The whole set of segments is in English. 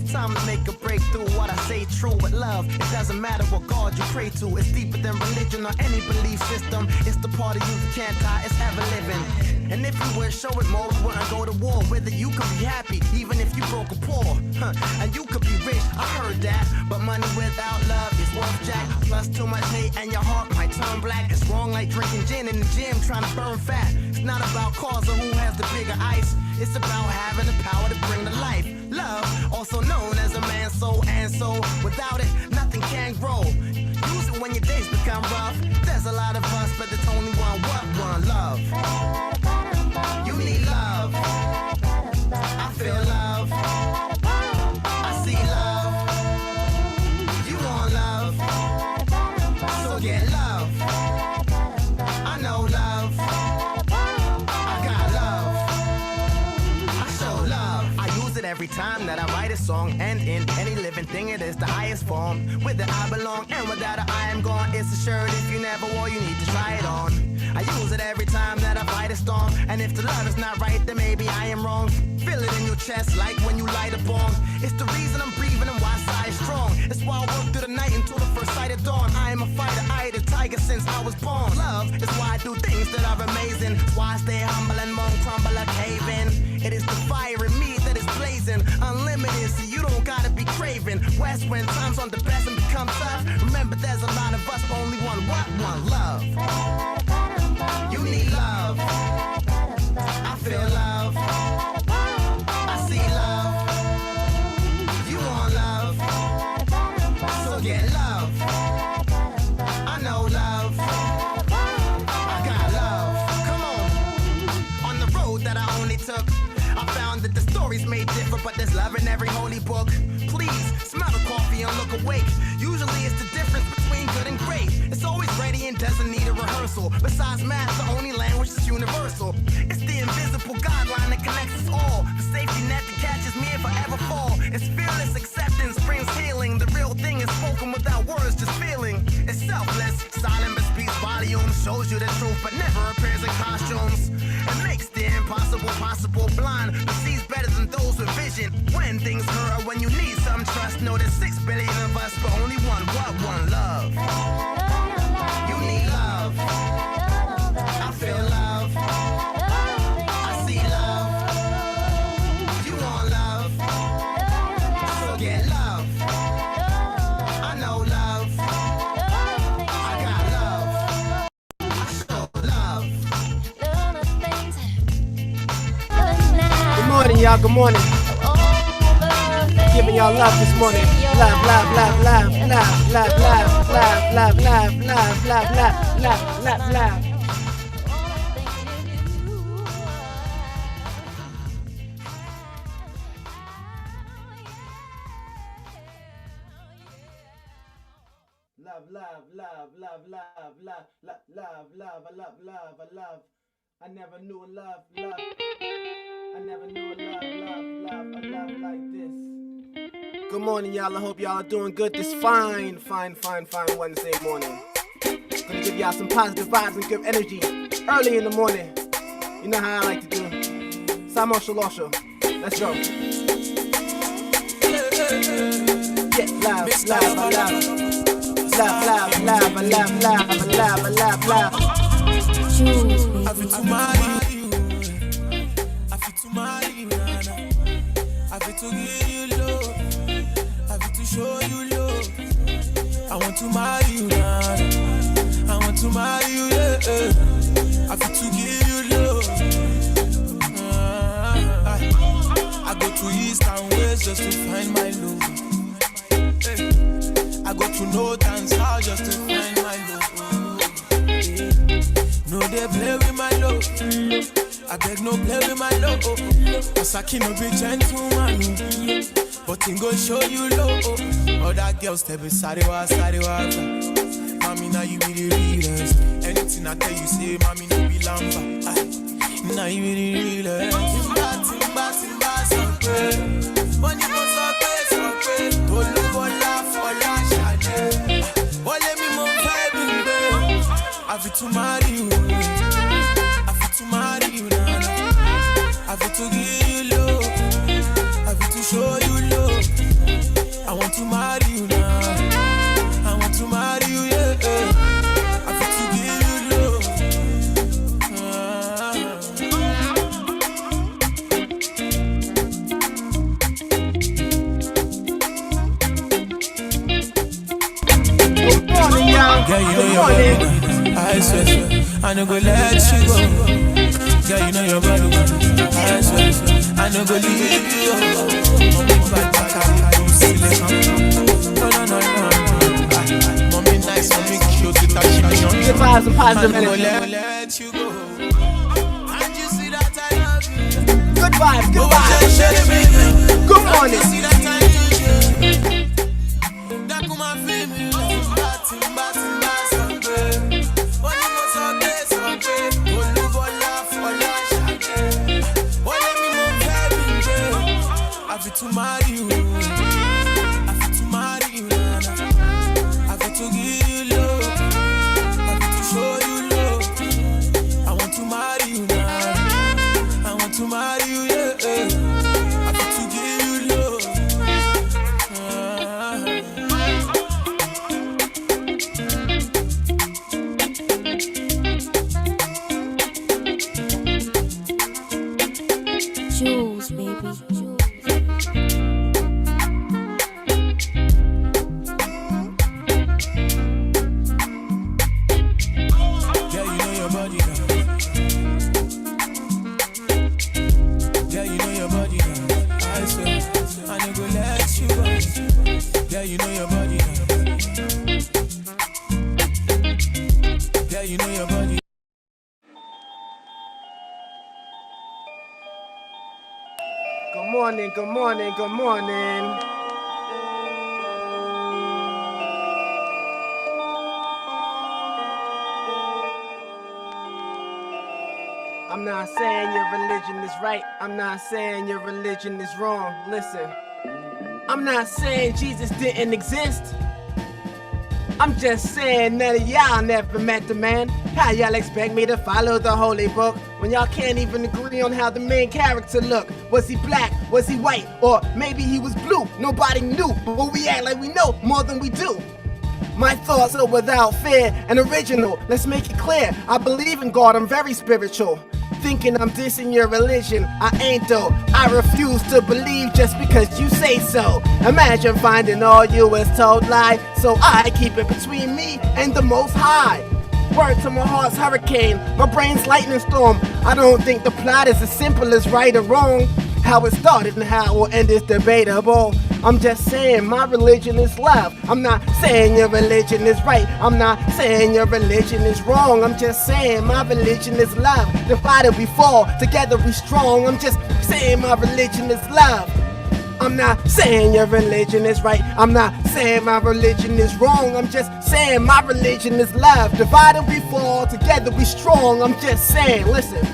It's time to make a breakthrough. What I say true, but love, it doesn't matter what God you pray to. It's deeper than religion or any belief system. It's the part of you that can't die, it's ever living. And if you would show it more, we wouldn't go to war. Whether you could be happy, even if you broke or poor. And you could be rich, I heard that. But money without love is worth jack. Plus too much hate and your heart might turn black. It's wrong like drinking gin in the gym, trying to burn fat. It's not about cause or who has the bigger ice. It's about having the power to bring to life. Love, also known as a man's soul and soul. Without it, nothing can grow. Use it when your days become rough. There's a lot of us, but there's only one love. You need love. I feel love. I see love. You want love. So get love. I know love. I got love. I show love. I use it every time that I write a song. And in any living thing, it is the highest form. With it I belong, and without it I am gone. It's a shirt if you never wore, you need to try it on. I use it every time that I fight a storm. And if the love is not right, then maybe I am wrong. Feel it in your chest like when you light a bomb. It's the reason I'm breathing and why I strong. It's why I work through the night until the first sight of dawn. I am a fighter, I ate a tiger since I was born. Love is why I do things that are amazing. It's why I stay humble and won't crumble or cave in. It is the fire in me that is blazing. Unlimited, so you don't gotta be craving. West when times on the best and become tough. Remember there's a lot of us, but only one love. You need love. I feel love. I see love. You want love. So get love. I know love. I got love. Come on. On the road that I only took, I found that the stories may differ, but there's love in every holy book. Please, smell the coffee and look awake. Usually it's the difference between good and great. It's always ready and doesn't need a rehearsal. Besides math, the only language is universal. It's the invisible guideline that connects us all. The safety net that catches me if I ever fall. It's fearless acceptance brings healing. The real thing is spoken without words, just feeling. It's selfless, silent but speaks volumes. Shows you the truth but never appears in costumes. It makes the impossible possible. Blind but sees better than those with vision. When things hurt or when you need some trust, know there's 6 billion of us, but only one love. You need love. I feel love. I see love. You want love. So get love. I know love. I got love. I show love. Good morning, y'all. Good morning. Giving y'all love this morning. Love. Love. I never knew a love. I never knew a love like this. Good morning, y'all. I hope y'all are doing good this fine Wednesday morning. Gonna give y'all some positive vibes and good energy early in the morning. You know how I like to do. Cymarshall also. Let's go. Get love. I feel to marry you. I feel to marry you, Nana. I feel to give you love. I feel to show you love. I want to marry you, Nana. I want to marry you, yeah. I feel to give you love. I go to east and west just to find my love. I go to north and south just to find my love. No, they play with my love. I beg no play with my love. Asaki no be gentleman, but he go show you love. Other girls tell me sorry. Mommy, now you be the realest. Anything I tell you say, mommy, no be lamba. Now you be the realest. Timba, so when you go so crazy, don't look for laugh, shade. Oh, let me move vibe, baby. I feel to marry you. I feel to marry you, Nana. I feel to give you love. I feel to show you love. I swear, I no go let you go. Yeah, you know your body. I swear, I no go leave you. Mommy bad, back, you silly. No. Mommy nice, mommy cute, with that chicken. Give vibes some positive I no go energy. let you go. And you see that I love you. Good vibes, good vibes. Good morning. See that I love you. To marry you, I feel to marry you, I feel to give you love, I feel to show you love. I want to marry you now, I want to marry you, yeah. I feel to give you love. Jules, baby. You know your body. Yeah, you know your body. Good morning, good morning, good morning. I'm not saying your religion is right. I'm not saying your religion is wrong. Listen. I'm not saying Jesus didn't exist. I'm just saying none of y'all never met the man. How y'all expect me to follow the holy book when y'all can't even agree on how the main character looked? Was he black? Was he white? Or maybe he was blue? Nobody knew, but we act like we know more than we do. My thoughts are without fear and original. Let's make it clear. I believe in God, I'm very spiritual. Thinking I'm dissing your religion, I ain't though. I refuse to believe just because you say so. Imagine finding all you was told lie, so I keep it between me and the Most High. Word to my heart's hurricane, my brain's lightning storm. I don't think the plot is as simple as right or wrong. How it started and how it will end is debatable. I'm just saying my religion is love. I'm not saying your religion is right. I'm not saying your religion is wrong. I'm just saying my religion is love. Divided we fall, together we strong. I'm just saying my religion is love. I'm not saying your religion is right. I'm not saying my religion is wrong. I'm just saying my religion is love. Divided we fall, together we strong. I'm just saying, listen.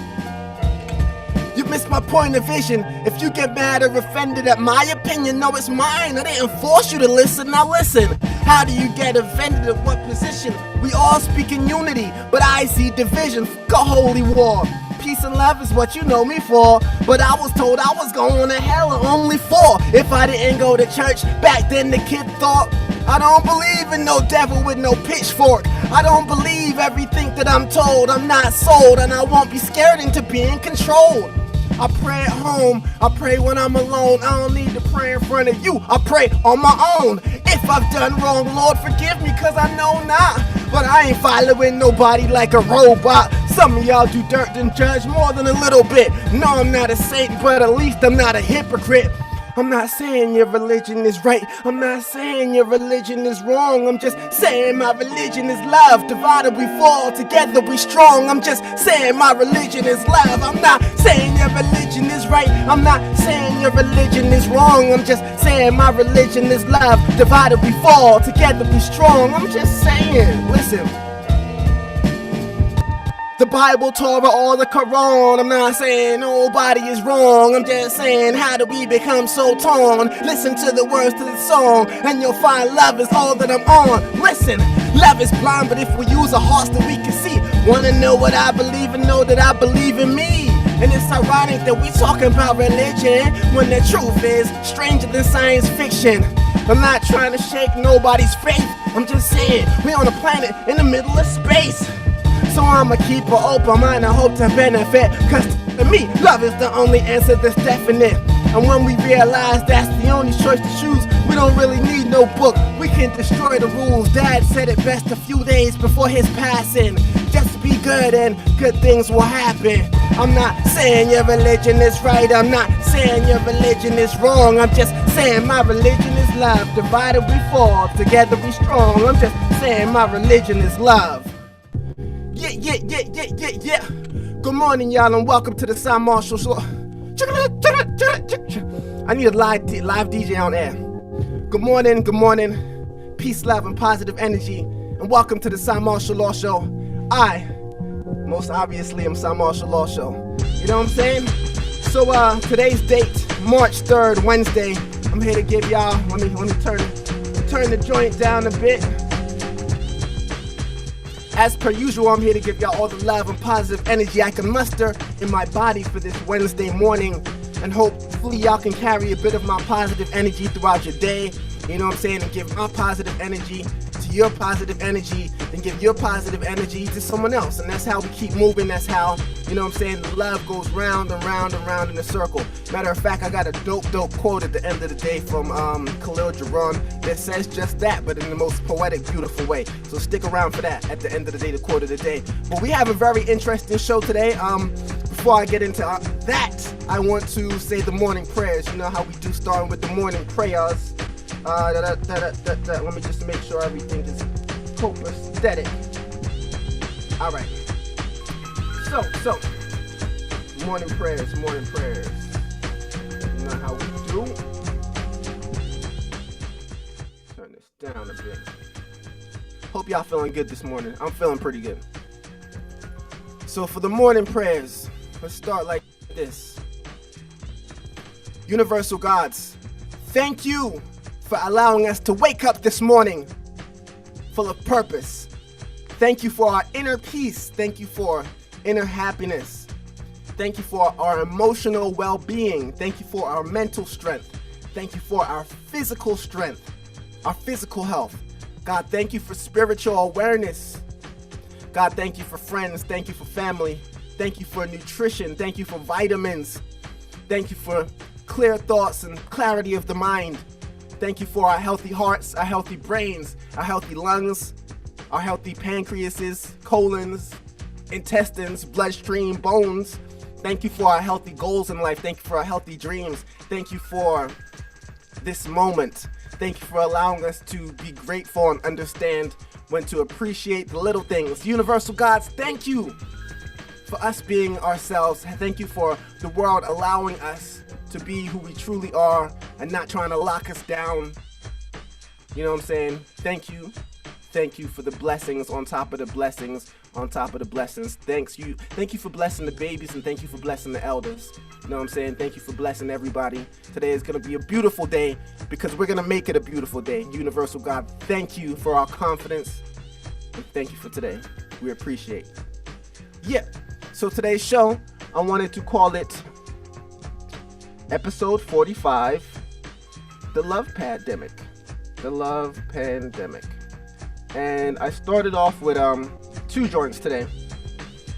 You missed my point of vision. If you get mad or offended at my opinion, no, it's mine. I didn't force you to listen, now listen. How do you get offended at what position? We all speak in unity, but I see division. Fuck a holy war. Peace and love is what you know me for. But I was told I was going to hell at only 4. If I didn't go to church, back then the kid thought. I don't believe in no devil with no pitchfork. I don't believe everything that I'm told. I'm not sold, and I won't be scared into being controlled. I pray at home, I pray when I'm alone. I don't need to pray in front of you, I pray on my own. If I've done wrong, Lord, forgive me, cause I know not. But I ain't following nobody like a robot. Some of y'all do dirt and judge more than a little bit. No, I'm not a saint, but at least I'm not a hypocrite. I'm not saying your religion is right. I'm not saying your religion is wrong. I'm just saying my religion is love. Divided we fall, together we strong. I'm just saying my religion is love. I'm not saying your religion is right. I'm not saying your religion is wrong. I'm just saying my religion is love. Divided we fall, together we strong. I'm just saying, listen. The Bible, Torah, or the Quran. I'm not saying nobody is wrong. I'm just saying, how do we become so torn? Listen to the words to the song, and you'll find love is all that I'm on. Listen, love is blind, but if we use our hearts that we can see. Wanna know what I believe and know that I believe in me. And it's ironic that we talking about religion when the truth is stranger than science fiction. I'm not trying to shake nobody's faith. I'm just saying, we on a planet in the middle of space. So I'ma keep an open mind and hope to benefit. Cause to me, love is the only answer that's definite. And when we realize that's the only choice to choose, We don't really need no book, we can destroy the rules. Dad said it best a few days before his passing. Just be good and good things will happen. I'm not saying your religion is right, I'm not saying your religion is wrong. I'm just saying my religion is love. Divided we fall, together we strong. I'm just saying my religion is love. Yeah. Good morning, y'all, and welcome to the Cymarshall show. I need a live DJ on air. Good morning. Peace, love, and positive energy, and welcome to the Cymarshall Law Show. I, most obviously, am Cymarshall Law Show. You know what I'm saying? So, today's date, March 3rd, Wednesday. I'm here to give y'all. Let me turn the joint down a bit. As per usual, I'm here to give y'all all the love and positive energy I can muster in my body for this Wednesday morning. And hopefully y'all can carry a bit of my positive energy throughout your day. You know what I'm saying? And give my positive energy to your positive energy. And give your positive energy to someone else. And that's how we keep moving. That's how, you know what I'm saying, the love goes round and round and round in a circle. Matter of fact, I got a dope quote at the end of the day from Khalil Gibran that says just that, but in the most poetic, beautiful way. So stick around for that at the end of the day, the quote of the day. But we have a very interesting show today. Before I get into that, I want to say the morning prayers. You know how we do, starting with the morning prayers. Let me just make sure everything is copacetic. All right. So, morning prayers. You know how we do. Turn this down a bit. Hope y'all feeling good this morning. I'm feeling pretty good. So for the morning prayers, let's start like this. Universal gods, thank you for allowing us to wake up this morning full of purpose. Thank you for our inner peace. Thank you for inner happiness. Thank you for our emotional well-being. Thank you for our mental strength. Thank you for our physical strength, our physical health. God, thank you for spiritual awareness. God, thank you for friends. Thank you for family. Thank you for nutrition. Thank you for vitamins. Thank you for clear thoughts and clarity of the mind. Thank you for our healthy hearts, our healthy brains, our healthy lungs, our healthy pancreases, colons, intestines, bloodstream, bones. Thank you for our healthy goals in life. Thank you for our healthy dreams. Thank you for this moment. Thank you for allowing us to be grateful and understand when to appreciate the little things. Universal gods, thank you for us being ourselves. Thank you for the world allowing us to be who we truly are and not trying to lock us down. You know what I'm saying? Thank you. Thank you for the blessings on top of the blessings on top of the blessings. Thank you for blessing the babies, and thank you for blessing the elders. You know what I'm saying? Thank you for blessing everybody. Today is going to be a beautiful day because we're going to make it a beautiful day. Universal God, thank you for our confidence. And thank you for today. We appreciate it. Yeah. So today's show, I wanted to call it episode 45, The Love Pandemic. The Love Pandemic. And I started off with two joints today.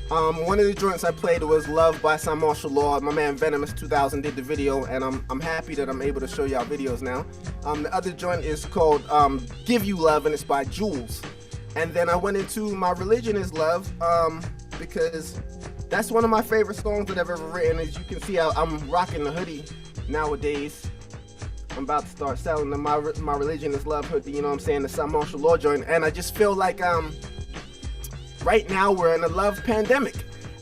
One of the joints I played was Love by Cymarshall Law. My man Venomous 2000 did the video, and I'm happy that I'm able to show y'all videos now. The other joint is called Give You Love, and it's by Jules. And then I went into My Religion is Love, because that's one of my favorite songs that I've ever written. As you can see, I'm rocking the hoodie nowadays. I'm about to start selling the My Religion is Love hoodie, you know what I'm saying, the Cymarshall Law joint. And I just feel like right now we're in a love pandemic.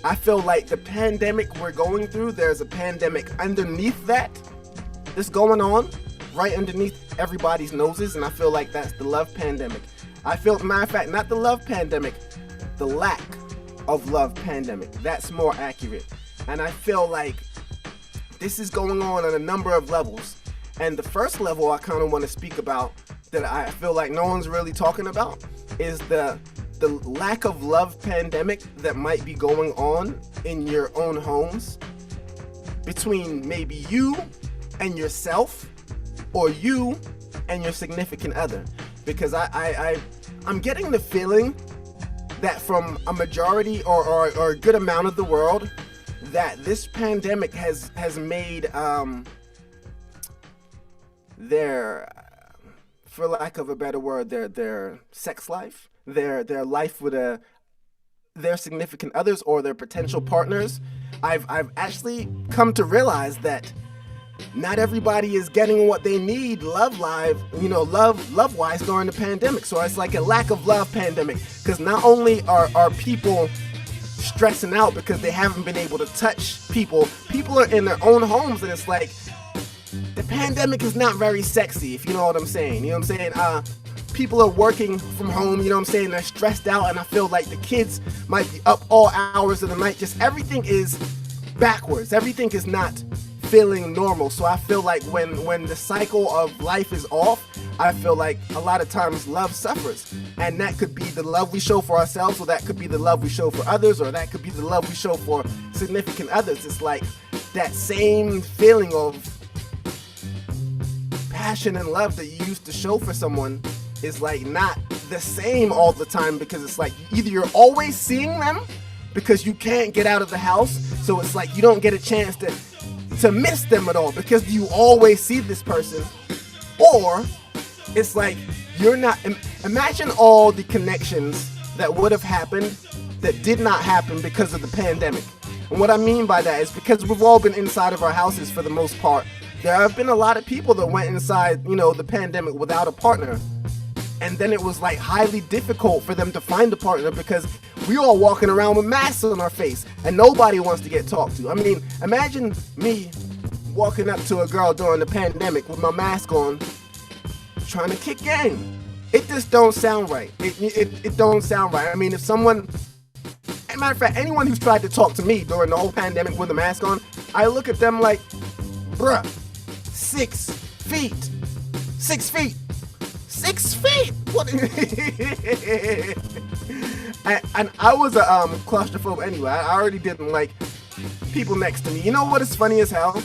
I feel like the pandemic we're going through, there's a pandemic underneath that's going on, right underneath everybody's noses, and I feel like that's the love pandemic. I feel, matter of fact, not the love pandemic, the lack of love pandemic. That's more accurate. And I feel like this is going on a number of levels. And the first level I kind of want to speak about that I feel like no one's really talking about is the lack of love pandemic that might be going on in your own homes between maybe you and yourself or you and your significant other. Because I'm getting the feeling that from a majority or a good amount of the world that this pandemic has made their for lack of a better word, their sex life, their life with their significant others or their potential partners, I've actually come to realize that not everybody is getting what they need love-wise during the pandemic. So it's like a lack of love pandemic, because not only are people stressing out because they haven't been able to touch people are in their own homes, and it's like the pandemic is not very sexy, if you know what I'm saying. You know what I'm saying? People are working from home, you know what I'm saying? They're stressed out, and I feel like the kids might be up all hours of the night. Just everything is backwards. Everything is not feeling normal. So I feel like when the cycle of life is off, I feel like a lot of times love suffers. And that could be the love we show for ourselves, or that could be the love we show for others, or that could be the love we show for significant others. It's like that same feeling of passion and love that you used to show for someone is like not the same all the time, because it's like either you're always seeing them because you can't get out of the house, so it's like you don't get a chance to miss them at all because you always see this person, or it's like you're not. Imagine all the connections that would have happened that did not happen because of the pandemic. And what I mean by that is because we've all been inside of our houses for the most part. There have been a lot of people that went inside, the pandemic without a partner. And then it was like highly difficult for them to find a partner because we all walking around with masks on our face and nobody wants to get talked to. I mean, imagine me walking up to a girl during the pandemic with my mask on, trying to kick game. It just don't sound right. It don't sound right. I mean, if someone, as a matter of fact, anyone who's tried to talk to me during the whole pandemic with a mask on, I look at them like, bruh, 6 feet. 6 feet. 6 feet. What? and I was a claustrophobe anyway. I already didn't like people next to me. You know what is funny as hell?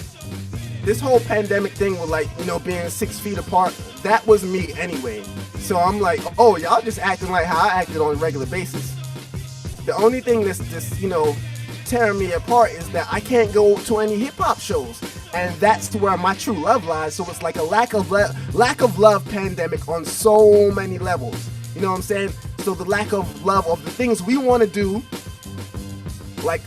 This whole pandemic thing with being 6 feet apart, that was me anyway. So I'm like, oh, y'all just acting like how I acted on a regular basis. The only thing that's just, tearing me apart is that I can't go to any hip hop shows. And that's where my true love lies. So it's like a lack of love pandemic on so many levels. You know what I'm saying? So the lack of love of the things we want to do, like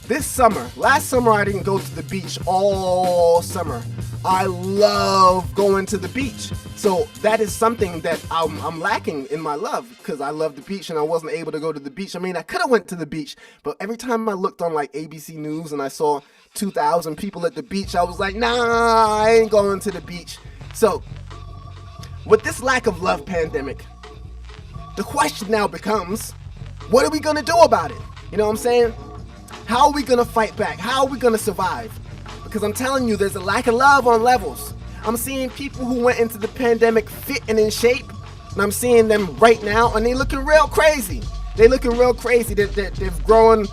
this summer. Last summer I didn't go to the beach all summer. I love going to the beach. So that is something that I'm lacking in my love, because I love the beach and I wasn't able to go to the beach. I mean, I could have went to the beach, but every time I looked on like ABC News and I saw 2,000 people at the beach, I was like, nah, I ain't going to the beach. So with this lack of love pandemic, the question now becomes, what are we going to do about it? You know what I'm saying? How are we going to fight back? How are we going to survive? Because I'm telling you, there's a lack of love on levels. I'm seeing people who went into the pandemic fit and in shape, and I'm seeing them right now, and they looking real crazy. They looking real crazy. They've grown,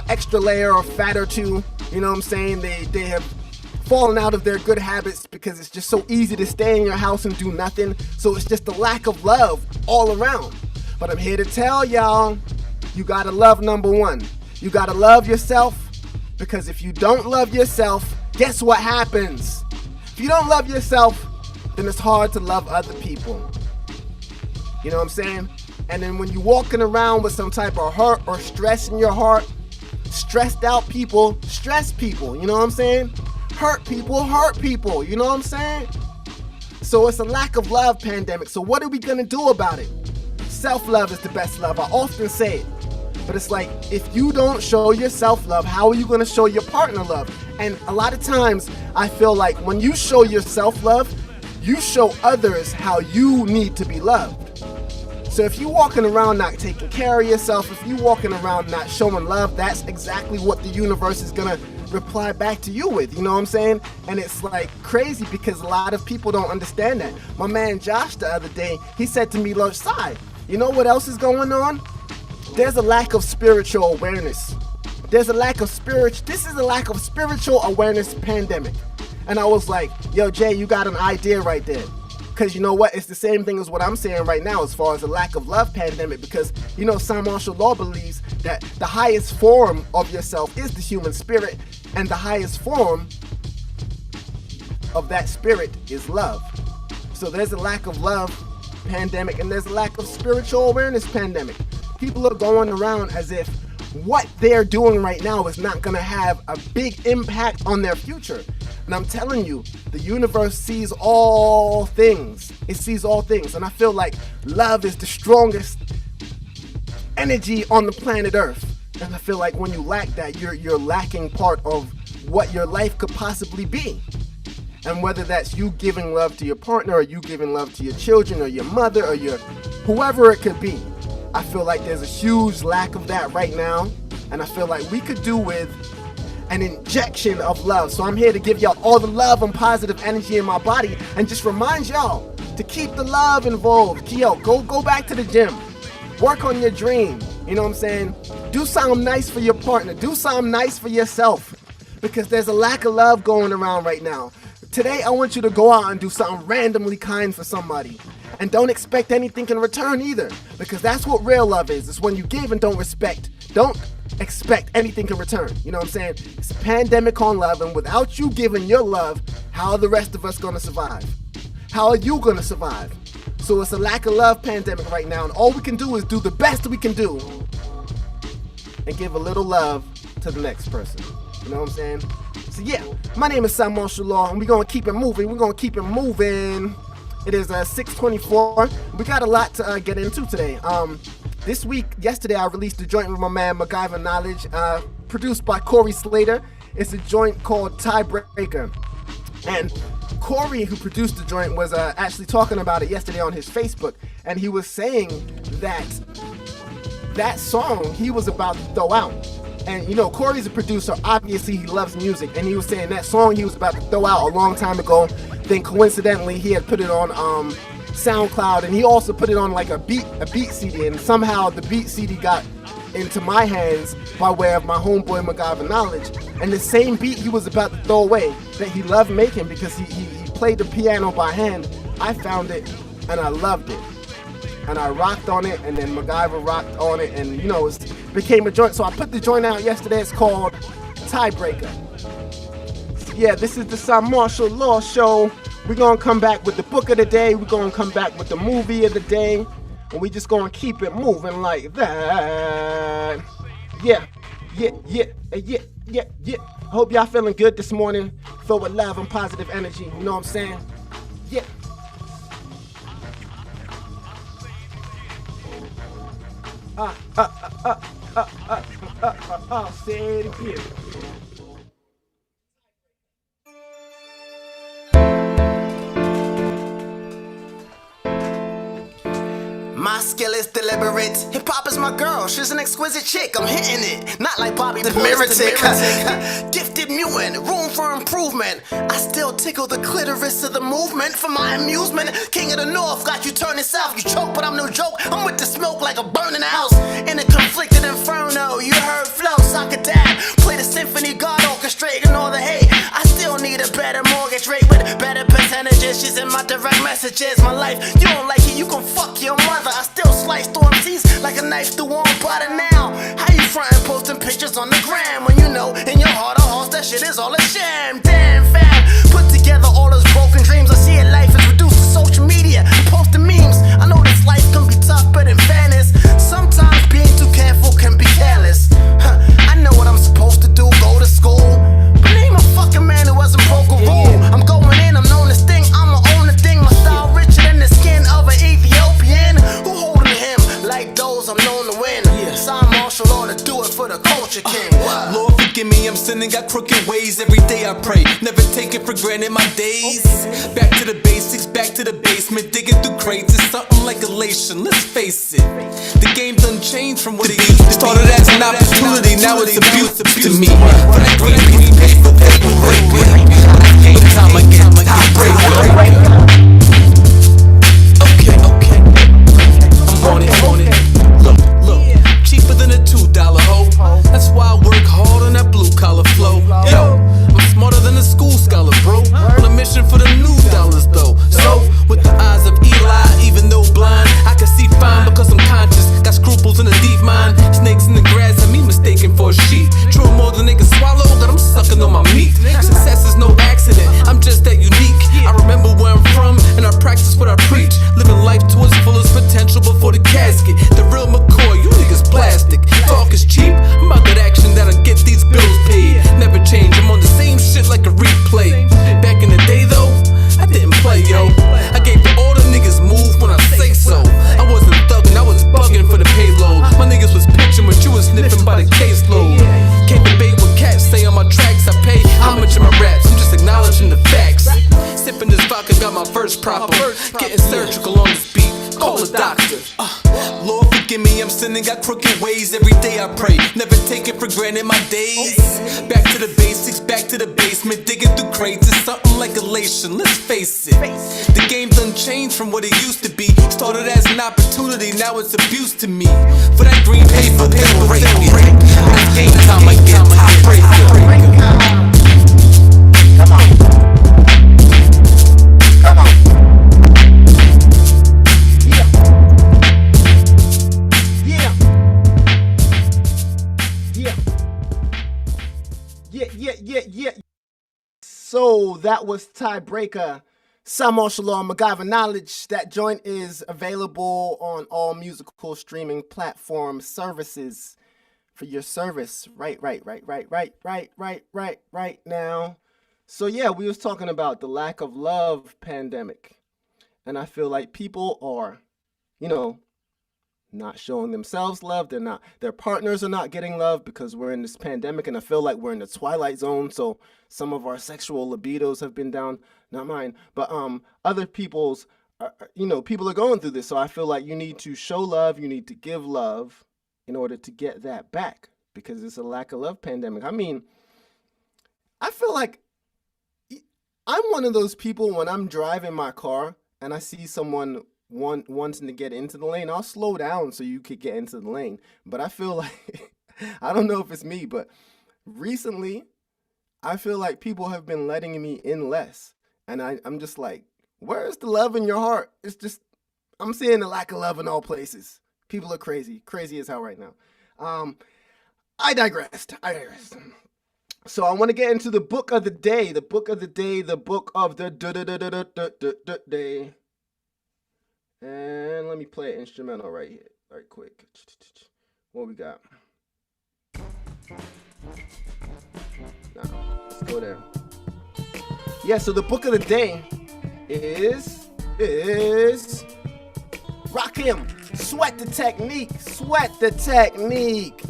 extra layer of fat or two. You know what I'm saying? They have fallen out of their good habits because it's just so easy to stay in your house and do nothing. So it's just a lack of love all around. But I'm here to tell y'all, you gotta love number one. You gotta love yourself, because if you don't love yourself, guess what happens? If you don't love yourself, then it's hard to love other people. You know what I'm saying? And then when you're walking around with some type of hurt or stress in your heart, stressed out people stress people, you know what I'm saying? Hurt people, you know what I'm saying? So it's a lack of love pandemic. So what are we gonna do about it? Self-love is the best love. I often say it. But it's like, if you don't show yourself love, how are you going to show your partner love? And a lot of times, I feel like when you show yourself love, you show others how you need to be loved. So if you're walking around not taking care of yourself, if you're walking around not showing love, that's exactly what the universe is going to reply back to you with, you know what I'm saying? And it's like crazy because a lot of people don't understand that. My man Josh the other day, he said to me, look, Sai, you know what else is going on? There's a lack of spiritual awareness. This is a lack of spiritual awareness pandemic. And I was like, yo, Jay, you got an idea right there. Because you know what? It's the same thing as what I'm saying right now as far as the lack of love pandemic. Because, Cymarshall law believes that the highest form of yourself is the human spirit. And the highest form of that spirit is love. So there's a lack of love pandemic, and there's a lack of spiritual awareness pandemic. People are going around as if what they're doing right now is not going to have a big impact on their future. And I'm telling you, the universe sees all things. It sees all things. And I feel like love is the strongest energy on the planet Earth. And I feel like when you lack that, you're lacking part of what your life could possibly be. And whether that's you giving love to your partner, or you giving love to your children, or your mother, or your whoever it could be, I feel like there's a huge lack of that right now. And I feel like we could do with an injection of love. So I'm here to give y'all all the love and positive energy in my body, and just remind y'all to keep the love involved. Yo, go back to the gym. Work on your dream. You know what I'm saying? Do something nice for your partner. Do something nice for yourself. Because there's a lack of love going around right now. Today, I want you to go out and do something randomly kind for somebody. And don't expect anything in return either. Because that's what real love is. It's when you give and don't expect anything in return. You know what I'm saying? It's a pandemic on love, and without you giving your love, how are the rest of us gonna survive? How are you gonna survive? So it's a lack of love pandemic right now, and all we can do is do the best we can do and give a little love to the next person. You know what I'm saying? So yeah, my name is Cymarshall, and we're gonna keep it moving. It is 6:24. We got a lot to get into today. Yesterday I released a joint with my man MacGyver Knowledge, produced by Corey Slater. It's a joint called Tiebreaker. And Corey, who produced the joint, was actually talking about it yesterday on his Facebook. And he was saying that song he was about to throw out. And you know, Corey's a producer, obviously he loves music. And he was saying that song he was about to throw out a long time ago. Then coincidentally, he had put it on SoundCloud, and he also put it on like a beat CD, and somehow the beat CD got into my hands by way of my homeboy MacGyver Knowledge. And the same beat he was about to throw away that he loved making because he played the piano by hand, I found it and I loved it. And I rocked on it, and then MacGyver rocked on it, and you know, it became a joint. So I put the joint out yesterday. It's called Tiebreaker. Yeah, this is the Cymarshall Law Show. We're going to come back with the book of the day. We're going to come back with the movie of the day. And we just going to keep it moving like that. Yeah. I hope y'all feeling good this morning. Filled with love and positive energy. You know what I'm saying? Yeah. I'll say it again. My skill is deliberate. Hip hop is my girl. She's an exquisite chick. I'm hitting it. Not like Bobby the Miratic. Gifted mewing. Room for improvement. I still tickle the clitoris of the movement for my amusement. King of the North. Got you turning south. You choke, but I'm no joke. I'm with the smoke like a burning house. In a conflicted inferno. You heard flow. Sock a dab. Play the symphony. God orchestrating all the hate. I still need a better mortgage rate with better percentages. She's in my direct messages. My life. You don't like it. You can fuck your mother. I still slice through MCs like a knife through one butter now. How you frontin' posting pictures on the gram when you know in your heart of hearts that shit is all a sham? Damn fam, put together all those broken dreams. I see it, life is reduced to social media, posting memes. I know this life can be tough, but in fairness, sometimes being too careful can be careless. I know what I'm supposed to do, go to school, but name a fucking man who hasn't broke a rule. I'm going in, I'm known this thing, I'ma own the thing. My style richer than the skin of an Ethiopian. Who holding him like those I'm known to win? Cymarshall ought to do it for the culture king. Lord forgive me, I'm sinning, got crooked ways. Every day I pray, never taking for granted my days. Back to the basics, back to the basement, digging through crates. It's something like elation, let's face it. The game done changed from what it used to be. Started as an opportunity, now it's abuse to me. For that green piece of paper, paper rape. No time again, I break it. Okay. I'm on it. Look, cheaper than a $2 hoe. That's why I work hard on that blue collar flow. Yo, I'm smarter than a school scholar, bro. On a mission for the new dollars, though. So, with the eyes of Eli, even though blind, I can see fine because I'm conscious. Got scruples in a deep mind. Snakes in the grass have me mistaken for a sheep. True more than they can swallow, got them sucking on my meat. Success is no accident, I'm just that unique. I remember when living by the caseload. Can't debate what cats say on my tracks. I pay homage to my raps, I'm just acknowledging the facts. Sipping this vodka, got my verse proper. Getting surgical on this beat, call a doctor. Lord forgive me, I'm sinning, got crooked ways. Every day I pray, never take it for granted my days. Back to the basics, back to the basement. Digging through crates, it's something like elation, let's face it. The game done changed from what it used to be. Started as an opportunity, now it's abuse to me. For that green paper, rate it. When it's game time, I get top breaker. Come on. Come on. Yeah. So that was Tiebreaker. Cymarshall on MacGyver Knowledge. That joint is available on all musical streaming platform services for your service right now. So yeah, we was talking about the lack of love pandemic. And I feel like people are, not showing themselves love. Their partners are not getting love because we're in this pandemic, and I feel like we're in the twilight zone. So some of our sexual libidos have been down, not mine, but other people's, people are going through this. So I feel like you need to show love, you need to give love in order to get that back, because it's a lack of love pandemic. I mean, I feel like I'm one of those people when I'm driving my car and I see someone wanting to get into the lane, I'll slow down so you could get into the lane. But I feel like, I don't know if it's me, but recently I feel like people have been letting me in less. And I'm just like, where's the love in your heart? It's just, I'm seeing the lack of love in all places. People are crazy as hell right now. I digressed. So I want to get into the book of the day. The book of the day. And let me play an instrumental right here, right quick. What we got? Let's go there. Yeah, so the book of the day is Rakim. Sweat the Technique.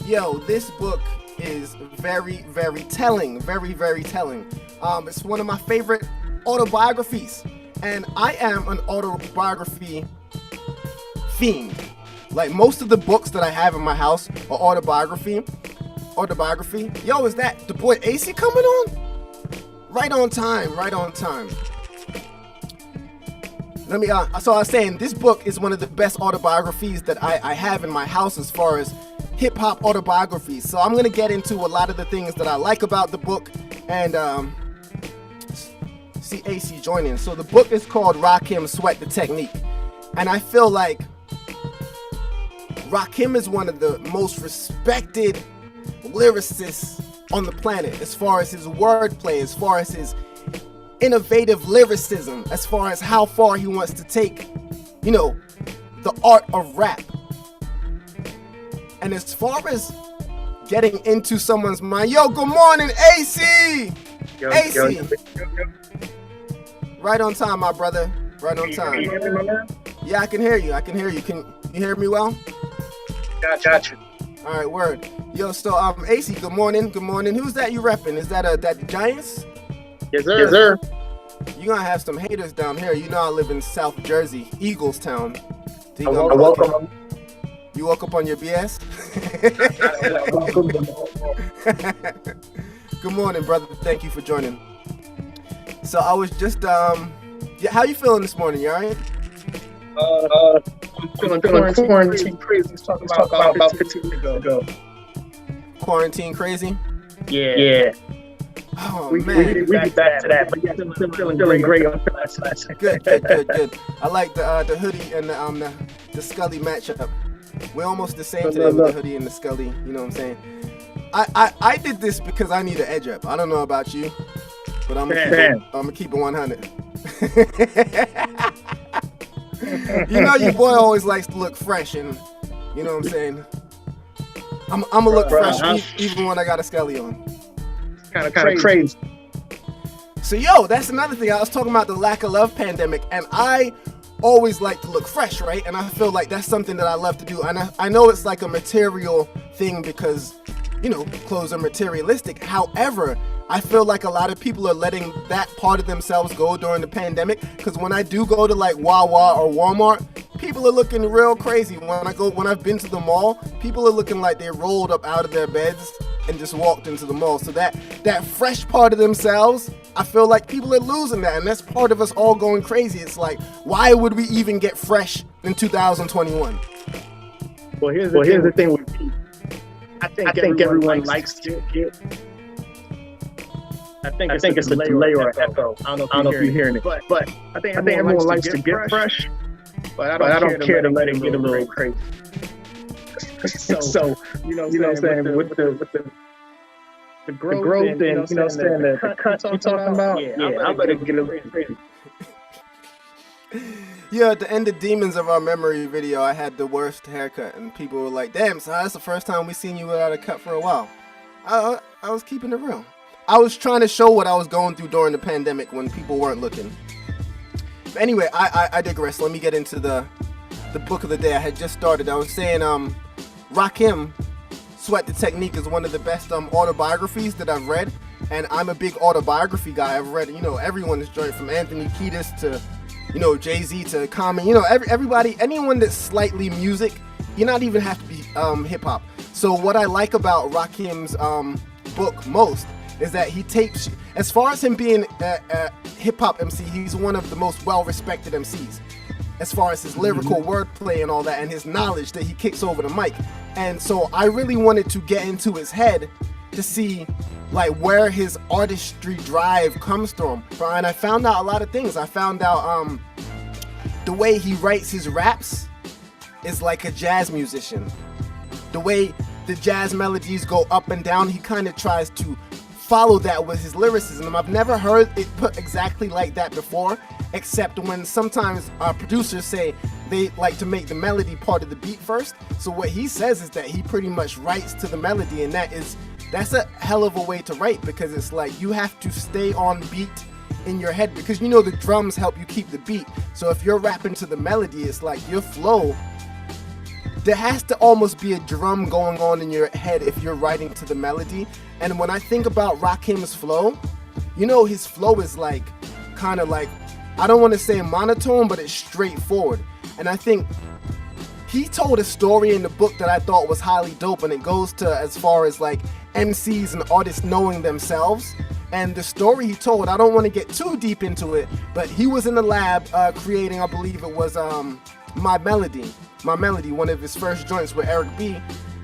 Yo, this book is very, very telling. Very, very telling. It's one of my favorite autobiographies. And I am an autobiography fiend. Like most of the books that I have in my house are autobiography. Yo, is that the boy AC coming on? Right on time. So I was saying, this book is one of the best autobiographies that I have in my house as far as hip-hop autobiographies. So I'm going to get into a lot of the things that I like about the book and see AC joining. So the book is called Rakim, Sweat the Technique. And I feel like Rakim is one of the most respected lyricists on the planet as far as his wordplay, as far as his innovative lyricism, as far as how far he wants to take, the art of rap. And as far as getting into someone's mind, yo, good morning, AC! AC! Right on time, my brother. Right on time. Can you hear me, my man? Yeah, I can hear you. Can you hear me well? Got you. All right, word. Yo, so AC, good morning. Who's that you repping? Is that the Giants? Yes, sir. You're gonna have some haters down here. You know I live in South Jersey, Eagles Town. I welcome. You woke up on your BS? Good morning, brother. Thank you for joining. So I was just how you feeling this morning? You alright? I'm feeling quarantine crazy. Let's talk about 15 minutes ago. Quarantine crazy? Yeah. Oh, we man. we get back to that, but yeah, feeling great on last. Good. I like the hoodie and the Scully matchup. We're almost the same today with the hoodie and the Scully. You know what I'm saying? I did this because I need an edge up. I don't know about you, but I'm gonna keep it 100. Your boy always likes to look fresh, and you know what I'm saying. I'm gonna look fresh even when I got a Scully on. Kind of crazy. So yo, that's another thing. I was talking about the lack of love pandemic, and I always like to look fresh, right? And I feel like that's something that I love to do. And I know it's like a material thing because, you know, clothes are materialistic. However, I feel like a lot of people are letting that part of themselves go during the pandemic, because when I do go to like Wawa or Walmart, people are looking real crazy. When I've been to the mall, people are looking like they rolled up out of their beds and just walked into the mall. So that fresh part of themselves, I feel like people are losing that, and that's part of us all going crazy. It's like, why would we even get fresh in 2021? Well, here's the thing with me. I think everyone likes to get. I think it's a delay or an echo. I don't know if you're hearing it, but I think everyone likes to get fresh. But I don't care to let it get a little crazy. So you know what I'm saying, with the growth and you know what I'm saying, the cuts you're talking about. Yeah, I'm gonna get a little crazy. Yeah, at the end of Demons of Our Memory video, I had the worst haircut, and people were like, "Damn, so that's the first time we seen you without a cut for a while." I was keeping it real. I was trying to show what I was going through during the pandemic when people weren't looking. But anyway, I digress. Let me get into the book of the day. I had just started. I was saying, Rakim, Sweat the Technique is one of the best autobiographies that I've read, and I'm a big autobiography guy. I've read, you know, everyone's joint from Anthony Kiedis to, you know, Jay-Z to Common, you know, everybody, anyone that's slightly music. You not even have to be hip hop. So what I like about Rakim's book most is that he takes, as far as him being a hip hop MC, he's one of the most well-respected MCs. As far as his lyrical wordplay and all that, and his knowledge that he kicks over the mic. And so I really wanted to get into his head to see like where his artistry drive comes from. And I found out a lot of things. I found out the way he writes his raps is like a jazz musician. The way the jazz melodies go up and down, he kind of tries to follow that with his lyricism. I've never heard it put exactly like that before, except when sometimes producers say they like to make the melody part of the beat first. So what he says is that he pretty much writes to the melody, and that's a hell of a way to write, because it's like you have to stay on beat in your head, because you know the drums help you keep the beat. So if you're rapping to the melody, it's like your flow, there has to almost be a drum going on in your head if you're writing to the melody. And when I think about Rakim's flow, you know, his flow is like kind of like, I don't want to say monotone, but it's straightforward. And I think he told a story in the book that I thought was highly dope, and it goes to as far as like MCs and artists knowing themselves. And the story he told, I don't want to get too deep into it, but he was in the lab creating, I believe it was My Melody, one of his first joints with Eric B.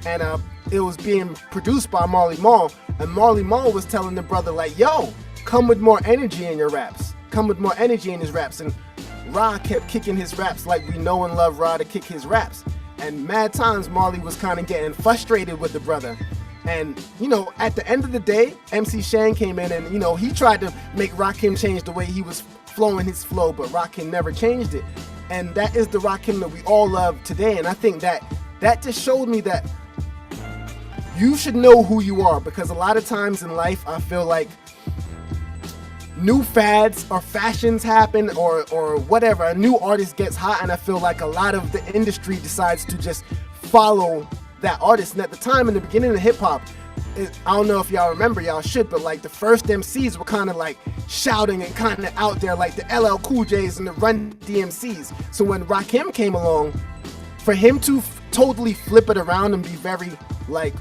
And it was being produced by Marley Marl, and Marley Marl was telling the brother like, yo, come with more energy in your raps, come with more energy in his raps. And Ra kept kicking his raps like we know and love Ra to kick his raps. And mad times Marley was kind of getting frustrated with the brother. And, you know, at the end of the day, MC Shan came in and, you know, he tried to make Rakim change the way he was flowing his flow, but Rakim never changed it. And that is the Rakim that we all love today. And I think that just showed me that you should know who you are, because a lot of times in life, I feel like new fads or fashions happen or whatever. A new artist gets hot, and I feel like a lot of the industry decides to just follow that artist. And at the time, in the beginning of hip hop, I don't know if y'all remember, y'all should, but like the first MCs were kind of like shouting and kind of out there, like the LL Cool J's and the Run DMCs. So when Rakim came along, for him to totally flip it around and be very like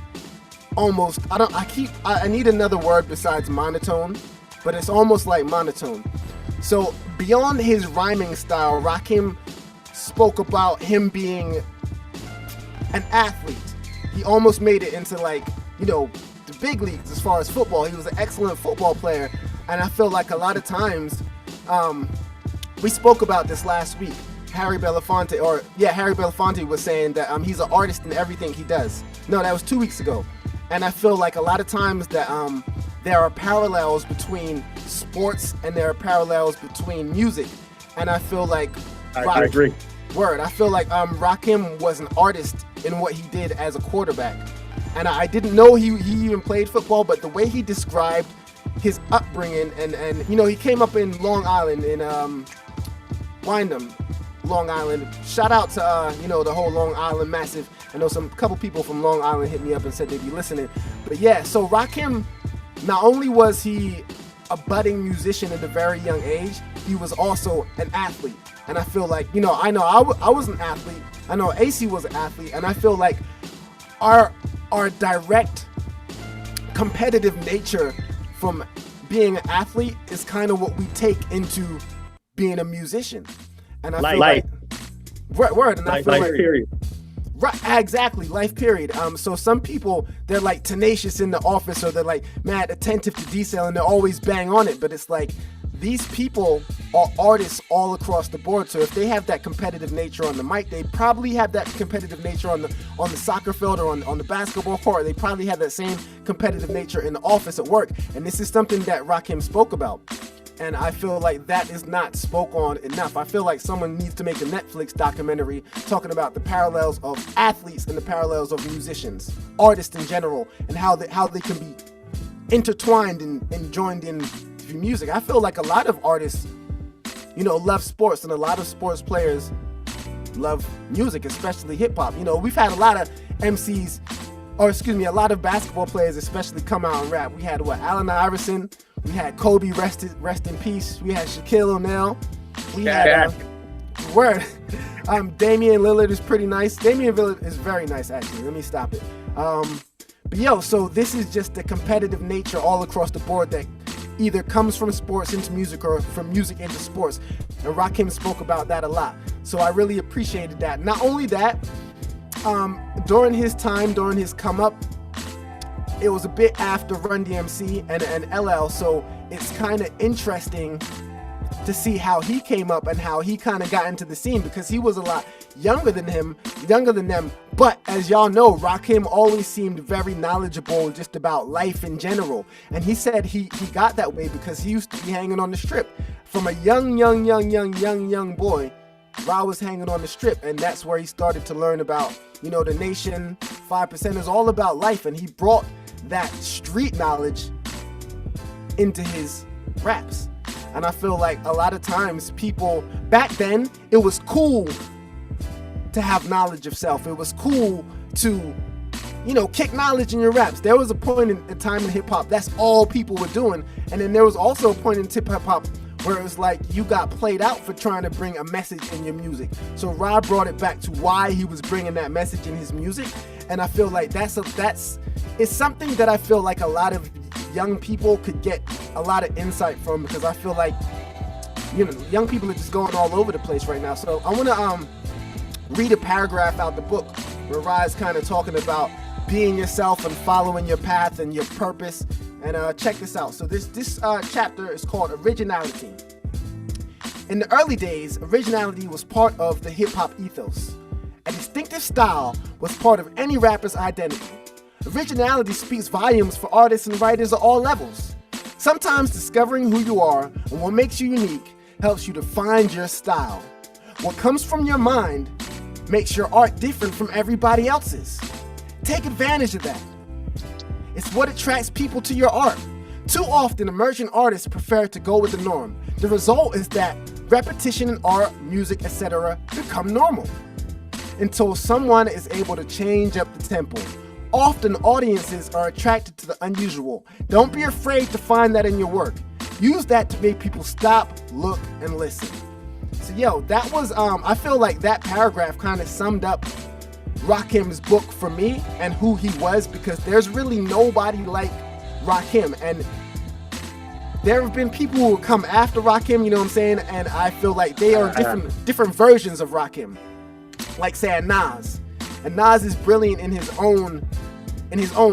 almost, I need another word besides monotone, but it's almost like monotone. So beyond his rhyming style, Rakim spoke about him being an athlete. He almost made it into like, you know, the big leagues as far as football. He was an excellent football player. And I feel like a lot of times, we spoke about this last week. Harry Belafonte was saying that he's an artist in everything he does. No, that was 2 weeks ago. And I feel like a lot of times that there are parallels between sports and there are parallels between music. And I feel like I agree. I feel like Rakim was an artist in what he did as a quarterback. And I didn't know he even played football, but the way he described his upbringing and you know, he came up in Long Island in Wyndham, Long Island. Shout out to the whole Long Island massive. I know some couple people from Long Island hit me up and said they'd be listening. But yeah, so Rakim, not only was he a budding musician at a very young age, he was also an athlete. And I feel like, I was an athlete. I know AC was an athlete, and I feel like our direct competitive nature from being an athlete is kind of what we take into being a musician. And I feel like word, and I feel like period. Right, exactly, life period. So some people, they're like tenacious in the office, or they're like mad attentive to detail, and they're always bang on it. But it's like these people are artists all across the board. So if they have that competitive nature on the mic, they probably have that competitive nature on the soccer field or on the basketball court. They probably have that same competitive nature in the office at work. And this is something that Rakim spoke about. And I feel like that is not spoke on enough. I feel like someone needs to make a Netflix documentary talking about the parallels of athletes and the parallels of musicians, artists in general, and how they can be intertwined and joined in through music. I feel like a lot of artists, love sports, and a lot of sports players love music, especially hip hop. We've had a lot of MCs, a lot of basketball players especially come out and rap. We had Allen Iverson. We had Kobe, rest in peace. We had Shaquille O'Neal. We had Damian Lillard is pretty nice. Damian Lillard is very nice, actually. Let me stop it. But so this is just the competitive nature all across the board that either comes from sports into music or from music into sports. And Rakim spoke about that a lot. So I really appreciated that. Not only that, during his come up, it was a bit after Run DMC and LL, so it's kind of interesting to see how he came up and how he kind of got into the scene, because he was a lot younger than them. But as y'all know, Rakim always seemed very knowledgeable just about life in general. And he said he got that way because he used to be hanging on the strip. From a young boy, Ra was hanging on the strip, and that's where he started to learn about, the nation, 5% is all about life, and he brought that street knowledge into his raps. And I feel like a lot of times people, back then, it was cool to have knowledge of self. It was cool to, kick knowledge in your raps. There was a point in time in hip hop, that's all people were doing. And then there was also a point in hip hop where it was like you got played out for trying to bring a message in your music. So Rob brought it back to why he was bringing that message in his music. And I feel like it's something that I feel like a lot of young people could get a lot of insight from, because I feel like, young people are just going all over the place right now. So I want to read a paragraph out the book where Rai's kind of talking about being yourself and following your path and your purpose. And check this out. So this chapter is called Originality. In the early days, originality was part of the hip-hop ethos. A distinctive style was part of any rapper's identity. Originality speaks volumes for artists and writers at all levels. Sometimes discovering who you are and what makes you unique helps you to find your style. What comes from your mind makes your art different from everybody else's. Take advantage of that. It's what attracts people to your art. Too often, emerging artists prefer to go with the norm. The result is that repetition in art, music, etc. become normal until someone is able to change up the tempo. Often, audiences are attracted to the unusual. Don't be afraid to find that in your work. Use that to make people stop, look, and listen. So, that was, I feel like that paragraph kind of summed up Rakim's book for me and who he was, because there's really nobody like Rakim. And there have been people who will come after Rakim, you know what I'm saying? And I feel like they are different versions of Rakim. Like, say, Nas. And Nas is brilliant in his own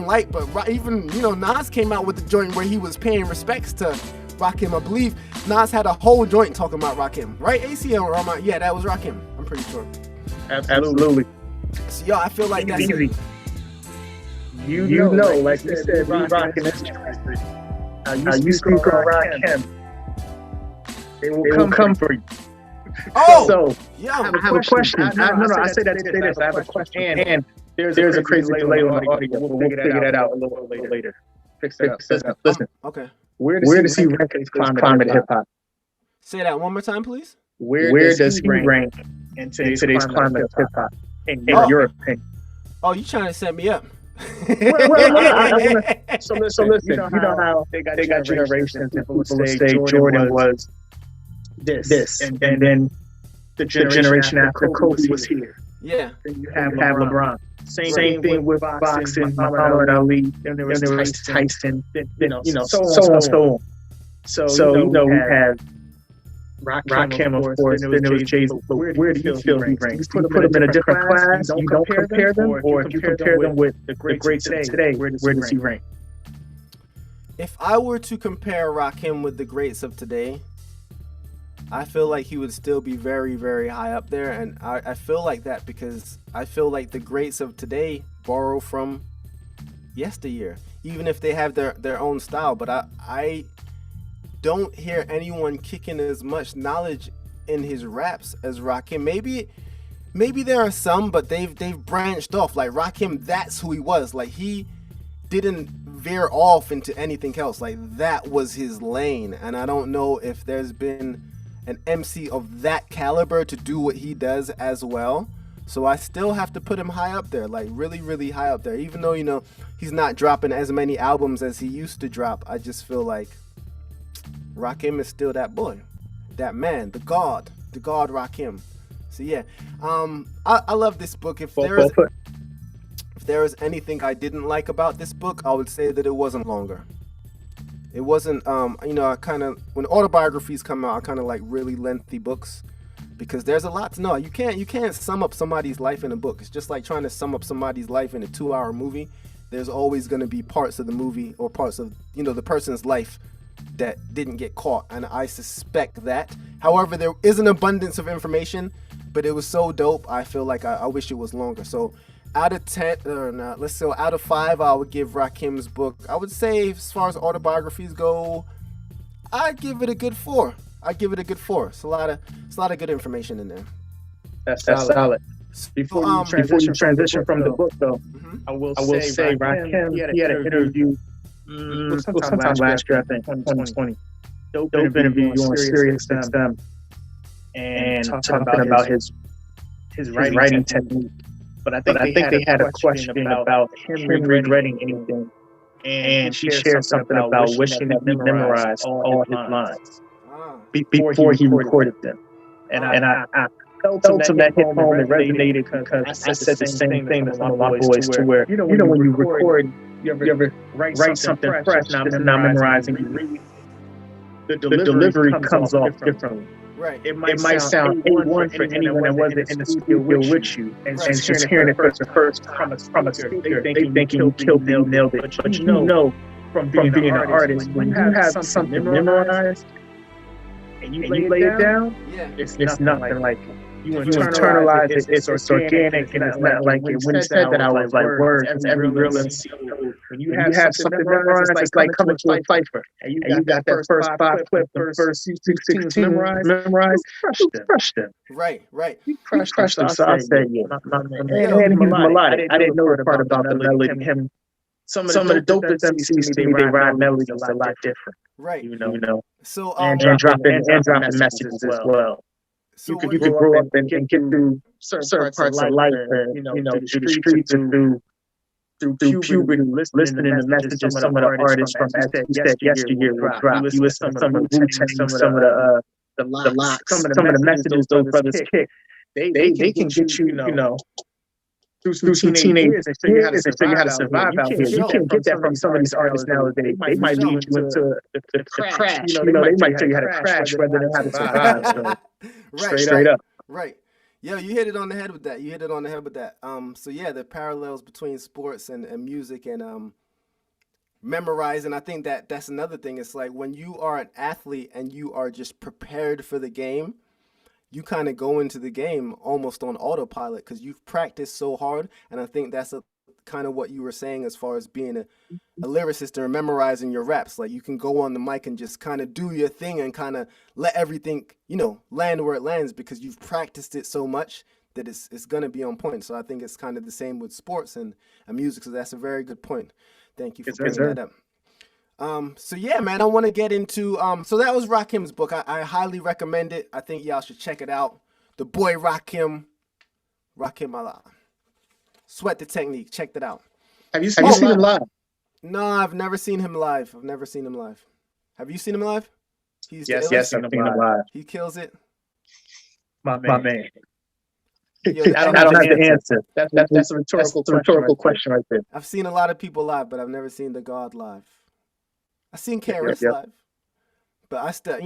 light, but even, Nas came out with the joint where he was paying respects to Rakim. I believe Nas had a whole joint talking about Rakim, right? ACL, or yeah, that was Rakim, I'm pretty sure. Absolutely. So, I feel like that's easy. You know, like you said, we rocking this country. You speak on Rakim, they will come for you. Oh, so yeah. I have a question. I say that to say this. I have a question, and there's a crazy delay on the audio. We'll figure that out a little later. Fix that up. Listen. Okay. Where does he rank in climate hip hop? Say that one more time, please. Where does he rank in today's climate of hip hop, in your opinion? Oh, you trying to set me up? So listen, you know how they got generations, and people will say Jordan was this, and then the generation after Kobe was here. Yeah. Then you have LeBron. Same thing with boxing, Muhammad Ali. Then there was Tyson. So on. So we have Rakim, of course. Then there was Jay-Z. But where do you feel he ranks? Do you put him in a different class? You don't compare them, or if you compare them with the greats of today, where does he rank? If I were to compare Rakim with the greats of today, I feel like he would still be very, very high up there. And I feel like that because I feel like the greats of today borrow from yesteryear, even if they have their own style. But I don't hear anyone kicking as much knowledge in his raps as Rakim. Maybe there are some, but they've branched off. Like Rakim, that's who he was. Like he didn't veer off into anything else. Like that was his lane. And I don't know if there's been an MC of that caliber to do what he does as well. So I still have to put him high up there, like really, really high up there. Even though, he's not dropping as many albums as he used to drop, I just feel like Rakim is still that boy, that man, the God Rakim. So yeah, I love this book. If there is anything I didn't like about this book, I would say that it wasn't longer. It wasn't, I kind of, when autobiographies come out, I kind of like really lengthy books because there's a lot to know. You can't sum up somebody's life in a book. It's just like trying to sum up somebody's life in a 2-hour movie. There's always going to be parts of the movie or parts of, the person's life that didn't get caught. And I suspect that. However, there is an abundance of information, but it was so dope. I feel like I wish it was longer. So out of 5, I would give Rakim's book, I would say, as far as autobiographies go, I'd give it a good 4. It's a lot of good information in there. That's solid. Before you transition from the book, though, I will say Rakim, he had an interview sometime last year, I think, 2020. Dope interview on Sirius XM, and talking about his writing technique. But I think they had a question about him regretting anything, and he shared something about wishing that he memorized all his lines before he recorded them. And I felt him that hit home and resonated because I said the same thing to some of my boys to where, when you record, you ever write something fresh, now memorizing, you read, the delivery comes off differently. Right. It might sound A1 for anyone that wasn't in the studio with you, and just hearing it first from a speaker, they thinking you killed it, nailed it. But you know from being an artist, when you have something memorized and you lay it down, it's nothing like it. You internalize it, it's organic, and it's not like it. When you said that, I was like, words, every real MC. When you have something memorized, it's like coming to a cipher. And you got that first 5 clips, the first 16 memorized, crush them. Right. You crushed them, so I said, yeah. And he's melodic. I didn't know the part about the melody. Him, some of the dopest MCs to me, they rhyme melodies a lot different. Right. So, and dropping messages as well. So you could grow up and get through certain parts of life, through the streets and through puberty, listening to messages some of the artists from yesteryear will drop. You listen to some of the Wu-Tang, some of the locks, some of the messages those brothers kick. They can get you, through some teenage years and figure how to survive out here. You can't get that from some of these artists nowadays. They might lead you into the crash. They might tell you how to crash rather than how to survive. So, straight up. Right. Yeah, you hit it on the head with that. So yeah, the parallels between sports and music and memorizing. I think that's another thing. It's like when you are an athlete and you are just prepared for the game, you kind of go into the game almost on autopilot because you've practiced so hard. And I think that's kind of what you were saying as far as being a lyricist and memorizing your raps. Like you can go on the mic and just kind of do your thing and kind of let everything, land where it lands because you've practiced it so much that it's going to be on point. So I think it's kind of the same with sports and music. So that's a very good point. Thank you for bringing that up. So yeah, man, I want to get into, so that was Rakim's book. I highly recommend it. I think y'all should check it out. the boy Rakim Allah. Sweat the Technique. Check that out. Have you seen him live? No, I've never seen him live. Have you seen him live? Yes, I've seen him live. He kills it. My man. Yo, I don't have the answer. That's a rhetorical question right there. I've seen a lot of people live, but I've never seen the God live. I've seen KRS live, but I still,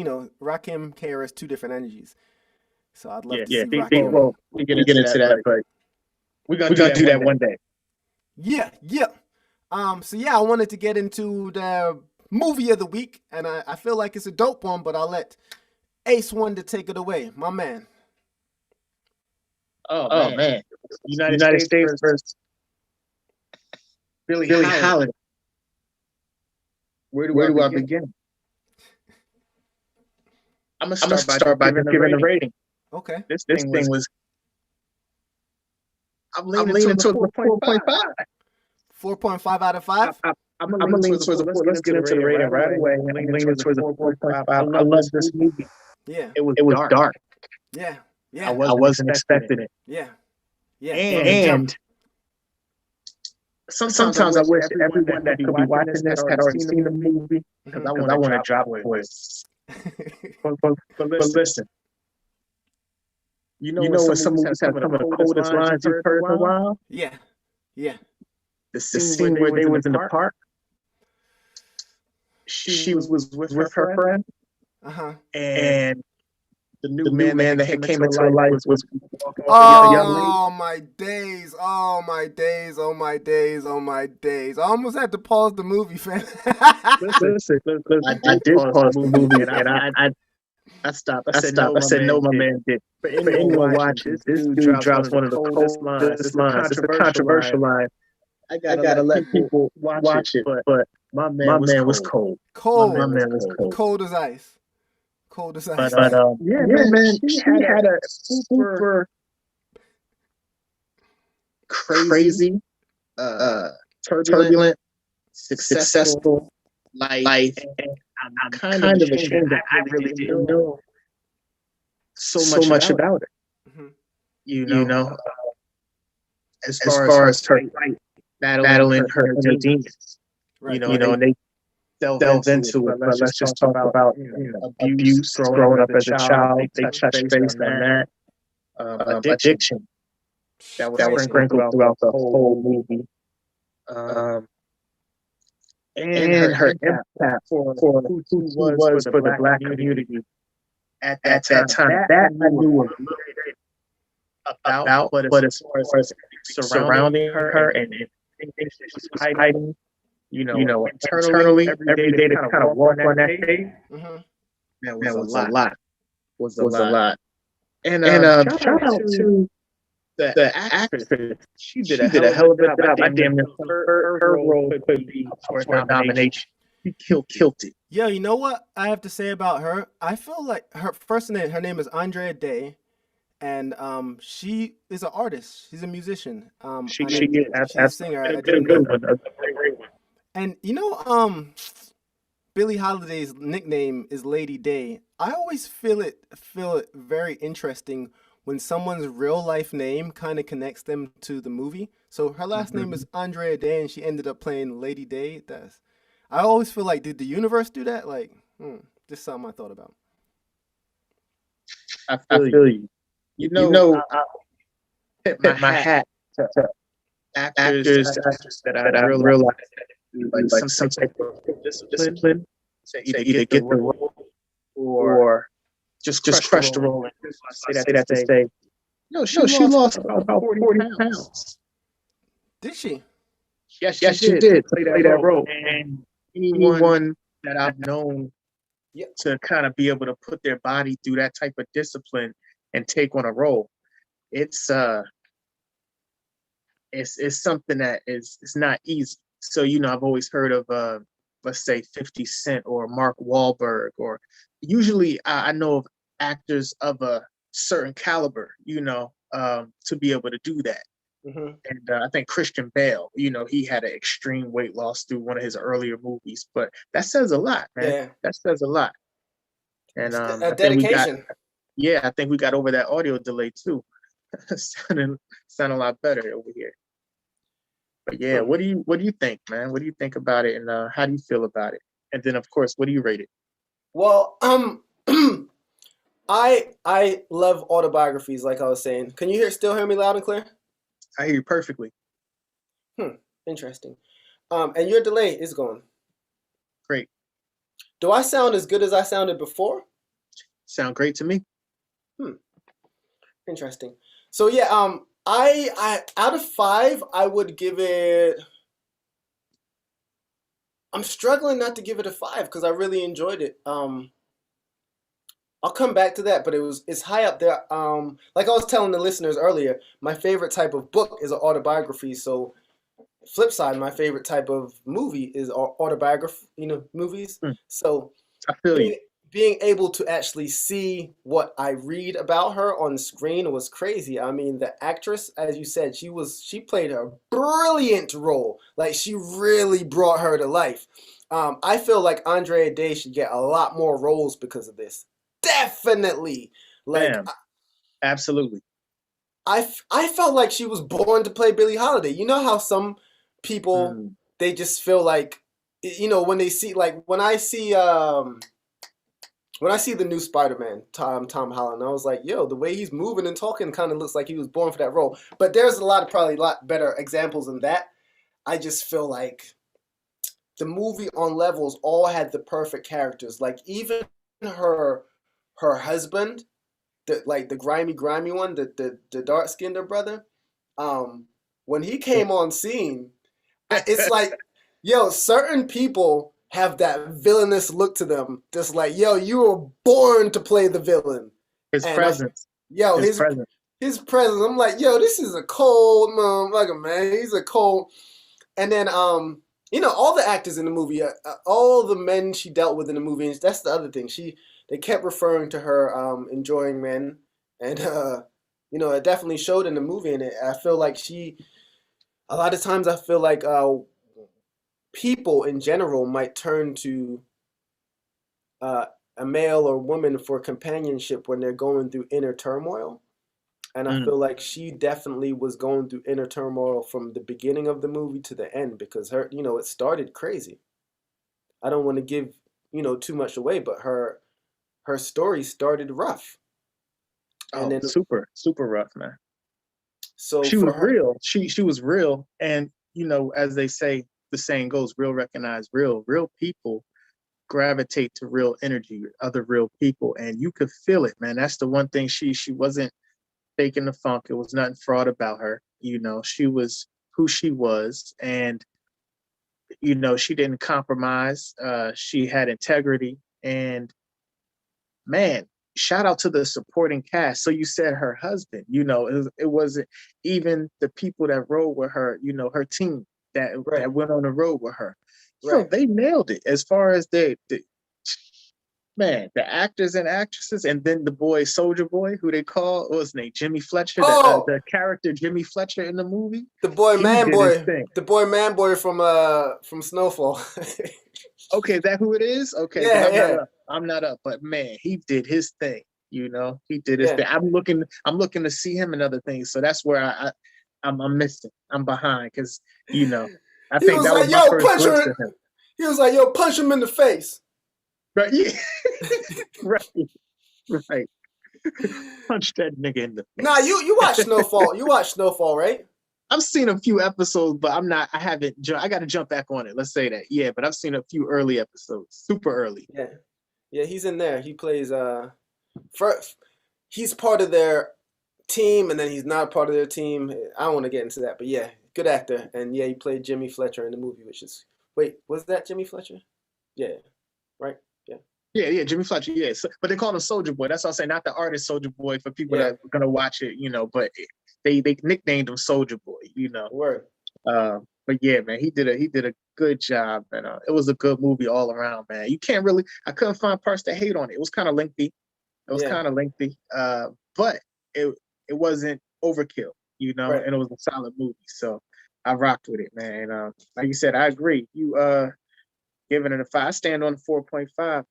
Rakim, KRS, two different energies. So I'd love to see Rakim. Well, we get into that, but we're gonna do that one day. Yeah. So I wanted to get into the movie of the week, and I feel like it's a dope one, but I'll let AceWonda take it away, my man. Oh man. United States versus Billie Holiday. Where do I begin? I'm gonna start by giving a rating. Okay. This thing was. I'm leaning towards 4.5. 4.5 out of 5. I'm gonna lean towards a 4. Let's get into the rating right away. I'm leaning towards a 4.5. I love this movie. Yeah. It was dark. Yeah. I wasn't expecting it. Yeah. And sometimes I wish everyone that could be watching this had already seen the movie, because I want to drop voice. But listen, you know when some movies have some of the coldest lines you've heard in a while? Yeah. The scene where they was in the park. She was with her friend. And the new man that had came into her life was oh my days. I almost had to pause the movie, fam. Listen, I did pause the movie, and I stopped. I said no, my man did. For anyone watching, this dude drops one of the coldest lines. It's a controversial line. I gotta let people watch it, but my man was cold. My man was cold. Cold as ice. But man, she had a super crazy, turbulent, successful life. I'm kind of ashamed that I really didn't know so much about it. Mm-hmm. You know, as far as her battling her demons, right. And they delve into it. But let's just talk about abuse growing up as a child. They touch base on that. Addiction that was sprinkled throughout the whole movie. And her impact for who she was for the Black community at that time. That I knew about, but as far as surrounding her and things she was hiding, internally, every day to kind of walk on that day, that was a lot. And shout out to the actress. She did a hell of a job. I damn near her role could be for a nomination. She killed it. Yeah, you know what I have to say about her? I feel like her name is Andrea Day, and she is an artist. She's a musician. She's a singer. I didn't know that. And Billie Holiday's nickname is Lady Day. I always feel it very interesting when someone's real life name kind of connects them to the movie. So her last name is Andrea Day, and she ended up playing Lady Day. I always feel like, did the universe do that? Like, just something I thought about. I feel you. I tip my hat to actors that I realize like some type of discipline to either get the role or just crush the role. I say that to say, no, she lost about 40 pounds. Did she? Yes, she did play that role. And anyone that I've known to kind of be able to put their body through that type of discipline and take on a role, it's something that is not easy. So I've always heard of let's say 50 Cent or Mark Wahlberg, or usually I know of actors of a certain caliber, to be able to do that. And I think Christian Bale, he had an extreme weight loss through one of his earlier movies, but that says a lot, man. Yeah. That says a lot. And dedication. Yeah, I think we got over that audio delay too. sound a lot better over here. But yeah, what do you think, man? What do you think about it, and how do you feel about it? And then, of course, what do you rate it? Well, I love autobiographies, like I was saying. Can you still hear me loud and clear? I hear you perfectly. Interesting. And your delay is gone. Great. Do I sound as good as I sounded before? Sound great to me. Interesting. So yeah, I out of 5, I would give it. I'm struggling not to give it a 5 because I really enjoyed it. I'll come back to that, but it's high up there. Like I was telling the listeners earlier, my favorite type of book is an autobiography. So, flip side, my favorite type of movie is autobiography. Movies. So, I feel you. Being able to actually see what I read about her on screen was crazy. I mean, the actress, as you said, she played a brilliant role. Like, she really brought her to life. I feel like Andrea Day should get a lot more roles because of this. Definitely. Like, Bam. Absolutely. I felt like she was born to play Billie Holiday. You know how some people, they just feel like, when they see, like, when I see the new Spider-Man, Tom Holland, I was like, yo, the way he's moving and talking kind of looks like he was born for that role. But there's probably a lot better examples than that. I just feel like the movie on levels all had the perfect characters. Like, even her husband, the grimy one, the dark-skinned brother, when he came on scene, it's like, yo, certain people have that villainous look to them. Just like, yo, you were born to play the villain. His presence. His presence. I'm like, yo, this is a cold motherfucker, man. He's a cold. And then, all the actors in the movie, all the men she dealt with in the movie, and that's the other thing. They kept referring to her enjoying men, and it definitely showed in the movie. And I feel like a lot of times I feel like people in general might turn to a male or woman for companionship when they're going through inner turmoil. And I feel like she definitely was going through inner turmoil from the beginning of the movie to the end, because her, it started crazy. I don't want to give, too much away, but her story started rough. And then super, super rough, man. So she was real. She was real. And, as they say, the saying goes, real recognize real. Real people gravitate to real energy, other real people. And you could feel it, man. That's the one thing. She wasn't faking the funk. It was nothing fraud about her. She was who she was. And, she didn't compromise. She had integrity. And, man, shout out to the supporting cast. So you said her husband, it wasn't even the people that rode with her, her team that went on the road with her. So they nailed it as far as the actors and actresses. And then the boy, Soldier Boy, who they call, what was his name? Jimmy Fletcher, the character Jimmy Fletcher in the movie. The boy man boy from Snowfall. Okay, is that who it is? Okay, yeah, I'm not up, but man, he did his thing. He did his thing. I'm looking to see him in other things. So that's where I'm missing. I'm behind because I think that was my first glimpse of him. He was like, yo, punch him in the face. Right, yeah. right. Punch that nigga in the face. Nah, you watch Snowfall. You watch Snowfall, right? I've seen a few episodes, but I haven't. I got to jump back on it. Let's say that. Yeah, but I've seen a few early episodes, super early. Yeah, he's in there. He plays first. He's part of their team, and then he's not part of their team. I don't want to get into that, but yeah, good actor, and yeah, he played Jimmy Fletcher in the movie, which is was that Jimmy Fletcher? Yeah, right. Yeah, Jimmy Fletcher. Yeah, but they call him Soldier Boy. That's what I'm saying. Not the artist Soldier Boy for people that are gonna watch it, but. They nicknamed him Soldier Boy, Word. But yeah, man, he did a good job, and it was a good movie all around, man. I couldn't find parts to hate on it. It was kind of lengthy. But it wasn't overkill, right. And it was a solid movie. So I rocked with it, man. Like you said, I agree. You giving it a 5. I stand on a 4.5.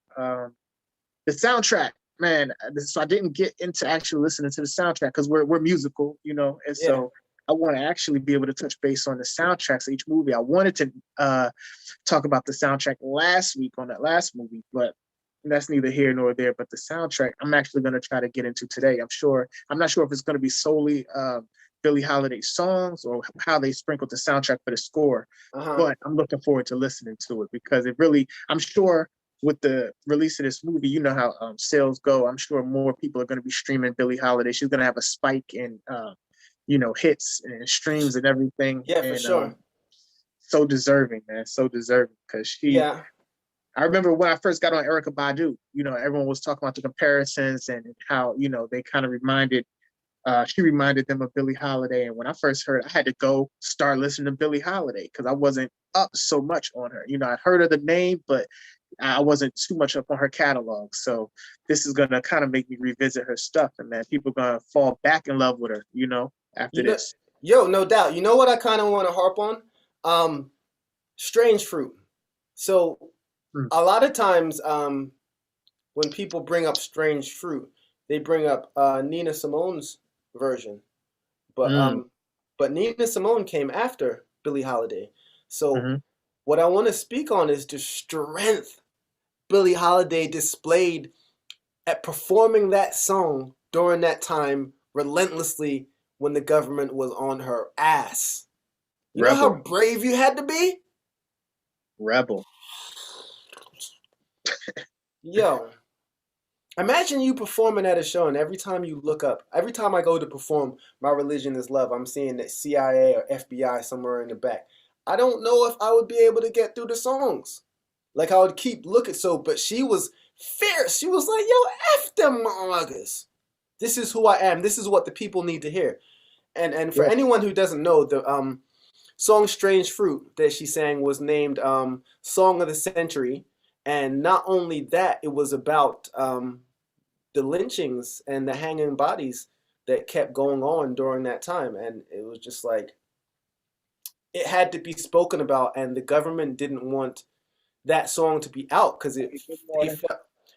The soundtrack, man, so I didn't get into actually listening to the soundtrack because we're musical, and so I want to actually be able to touch base on the soundtracks of each movie. I wanted to talk about the soundtrack last week on that last movie, but that's neither here nor there. But the soundtrack, I'm actually going to try to get into today. I'm not sure if it's going to be solely Billie Holiday songs or how they sprinkled the soundtrack for the score, but I'm looking forward to listening to it because I'm sure with the release of this movie, you know how sales go. I'm sure more people are going to be streaming Billie Holiday. She's going to have a spike in, hits and streams and everything. Yeah, and, for sure. So deserving, man. So deserving because I remember when I first got on Erykah Badu, everyone was talking about the comparisons and how, they kind of she reminded them of Billie Holiday. And when I first heard, I had to go start listening to Billie Holiday because I wasn't up so much on her. I heard of the name, but I wasn't too much up on her catalog. So this is going to kind of make me revisit her stuff. And man, people are going to fall back in love with her, after this. Yo, no doubt. You know what I kind of want to harp on? Strange Fruit. So a lot of times when people bring up Strange Fruit, they bring up Nina Simone's version. But Nina Simone came after Billie Holiday. So what I want to speak on is the strength Billie Holiday displayed at performing that song during that time relentlessly when the government was on her ass. You know how brave you had to be? Rebel. Yo, imagine you performing at a show and every time you look up, every time I go to perform My Religion is Love, I'm seeing that CIA or FBI somewhere in the back. I don't know if I would be able to get through the songs. Like I would keep looking but she was fierce. She was like, yo, F them motherfuckers. This is who I am. This is what the people need to hear. And for anyone who doesn't know, the song Strange Fruit that she sang was named Song of the Century. And not only that, it was about the lynchings and the hanging bodies that kept going on during that time. And it was just like, it had to be spoken about, and the government didn't want that song to be out because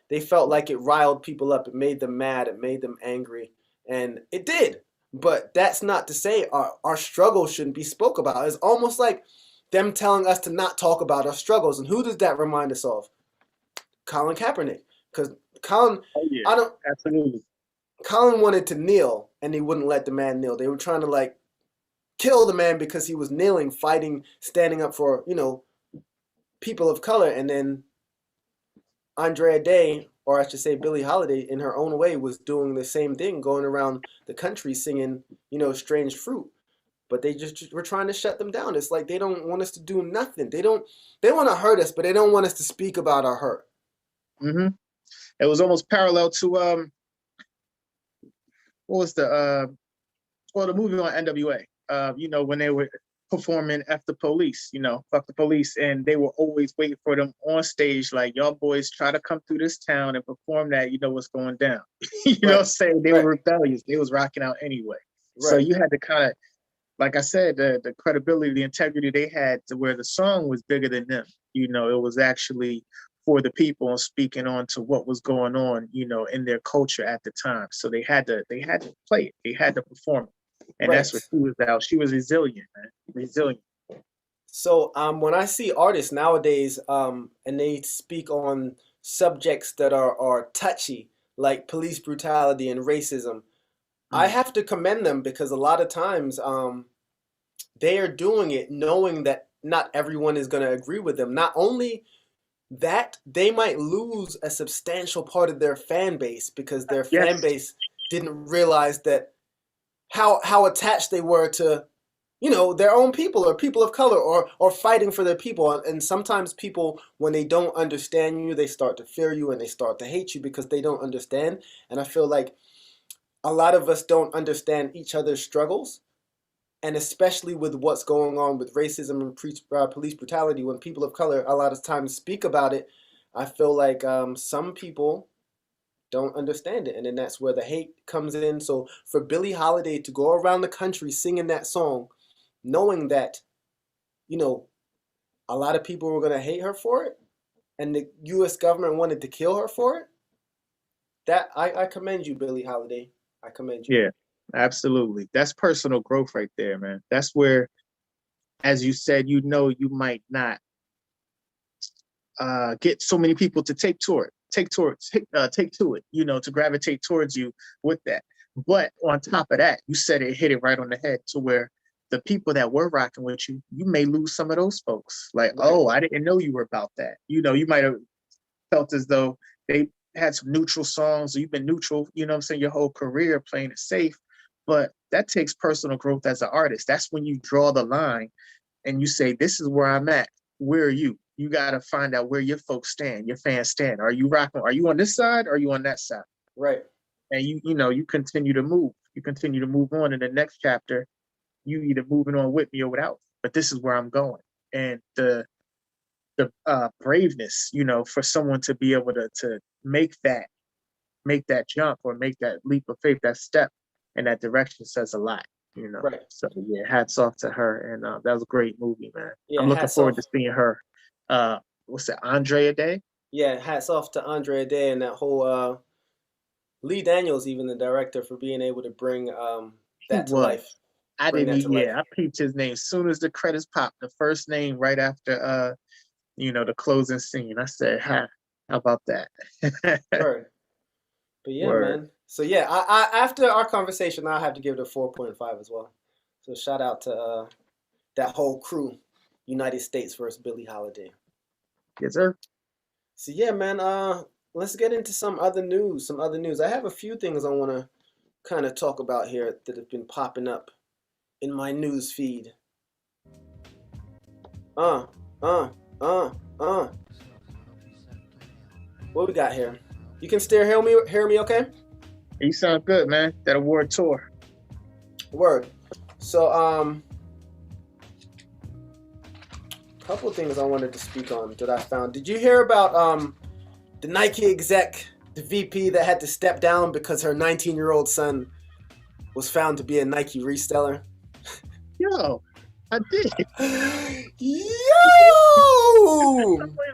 they felt like it riled people up. It made them mad. It made them angry. And it did. But that's not to say our struggles shouldn't be spoke about. It's almost like them telling us to not talk about our struggles. And who does that remind us of? Colin Kaepernick. Because Colin, absolutely. Colin wanted to kneel, and they wouldn't let the man kneel. They were trying to kill the man because he was kneeling, fighting, standing up for, people of color. And then Andrea Day, or I should say Billie Holiday, in her own way, was doing the same thing, going around the country singing, Strange Fruit. But they just were trying to shut them down. It's like they don't want us to do nothing. They want to hurt us, but they don't want us to speak about our hurt. It was almost parallel to what was the movie on NWA. When they were performing F the Police, fuck the police, and they were always waiting for them on stage, like, y'all boys try to come through this town and perform that, what's going down. Know what I'm saying? They were rebellious. They was rocking out anyway. So you had to kind of, like I said, the credibility, the integrity they had to where the song was bigger than them. It was actually for the people and speaking on to what was going on, in their culture at the time. So they had to play it. They had to perform it. And that's what she was about. She was resilient, man. Resilient. So when I see artists nowadays and they speak on subjects that are touchy, like police brutality and racism, I have to commend them because a lot of times they are doing it knowing that not everyone is going to agree with them. Not only that, they might lose a substantial part of their fan base because their fan base didn't realize that how attached they were to, their own people or people of color or fighting for their people. And sometimes people, when they don't understand you, they start to fear you and they start to hate you because they don't understand. And I feel like a lot of us don't understand each other's struggles. And especially with what's going on with racism and police brutality, when people of color a lot of times speak about it, I feel like some people don't understand it. And then that's where the hate comes in. So for Billie Holiday to go around the country singing that song, knowing that, a lot of people were going to hate her for it, and the U.S. government wanted to kill her for it, that I commend you, Billie Holiday. I commend you. Yeah, absolutely. That's personal growth right there, man. That's where, as you said, you might not get so many people to take to it, to gravitate towards you with that. But on top of that, you said it, hit it right on the head, to where the people that were rocking with you, you may lose some of those folks. Like, right. Oh, I didn't know you were about that. You might have felt as though they had some neutral songs, or you've been neutral, your whole career playing it safe. But that takes personal growth as an artist. That's when you draw the line and you say, this is where I'm at. Where are you? You got to find out where your folks stand, your fans stand. Are you rocking? Are you on this side? Or are you on that side? Right. And you continue to move. You continue to move on in the next chapter. You either moving on with me or without. But this is where I'm going. And the braveness, for someone to be able to make that jump or make that leap of faith, that step in that direction, says a lot. Right. So yeah, hats off to her, and that was a great movie, man. Yeah, I'm looking forward to seeing her. What's that, Andrea Day? Yeah, hats off to Andrea Day and that whole Lee Daniels, even the director, for being able to bring that to life. I peeped his name as soon as the credits popped. The first name right after the closing scene. I said, how about that? Word. But yeah, man. So yeah, I after our conversation, I'll have to give it a 4.5 as well. So shout out to that whole crew, United States versus Billie Holiday. Yes, sir. So yeah, man. Let's get into some other news. I have a few things I want to kind of talk about here that have been popping up in my news feed. What we got here? You can still hear me okay? You sound good, man. That award tour. Word. So, couple things I wanted to speak on that I found. Did you hear about the Nike exec, the VP that had to step down because her 19-year-old son was found to be a Nike reseller? Yo, I did. Yo!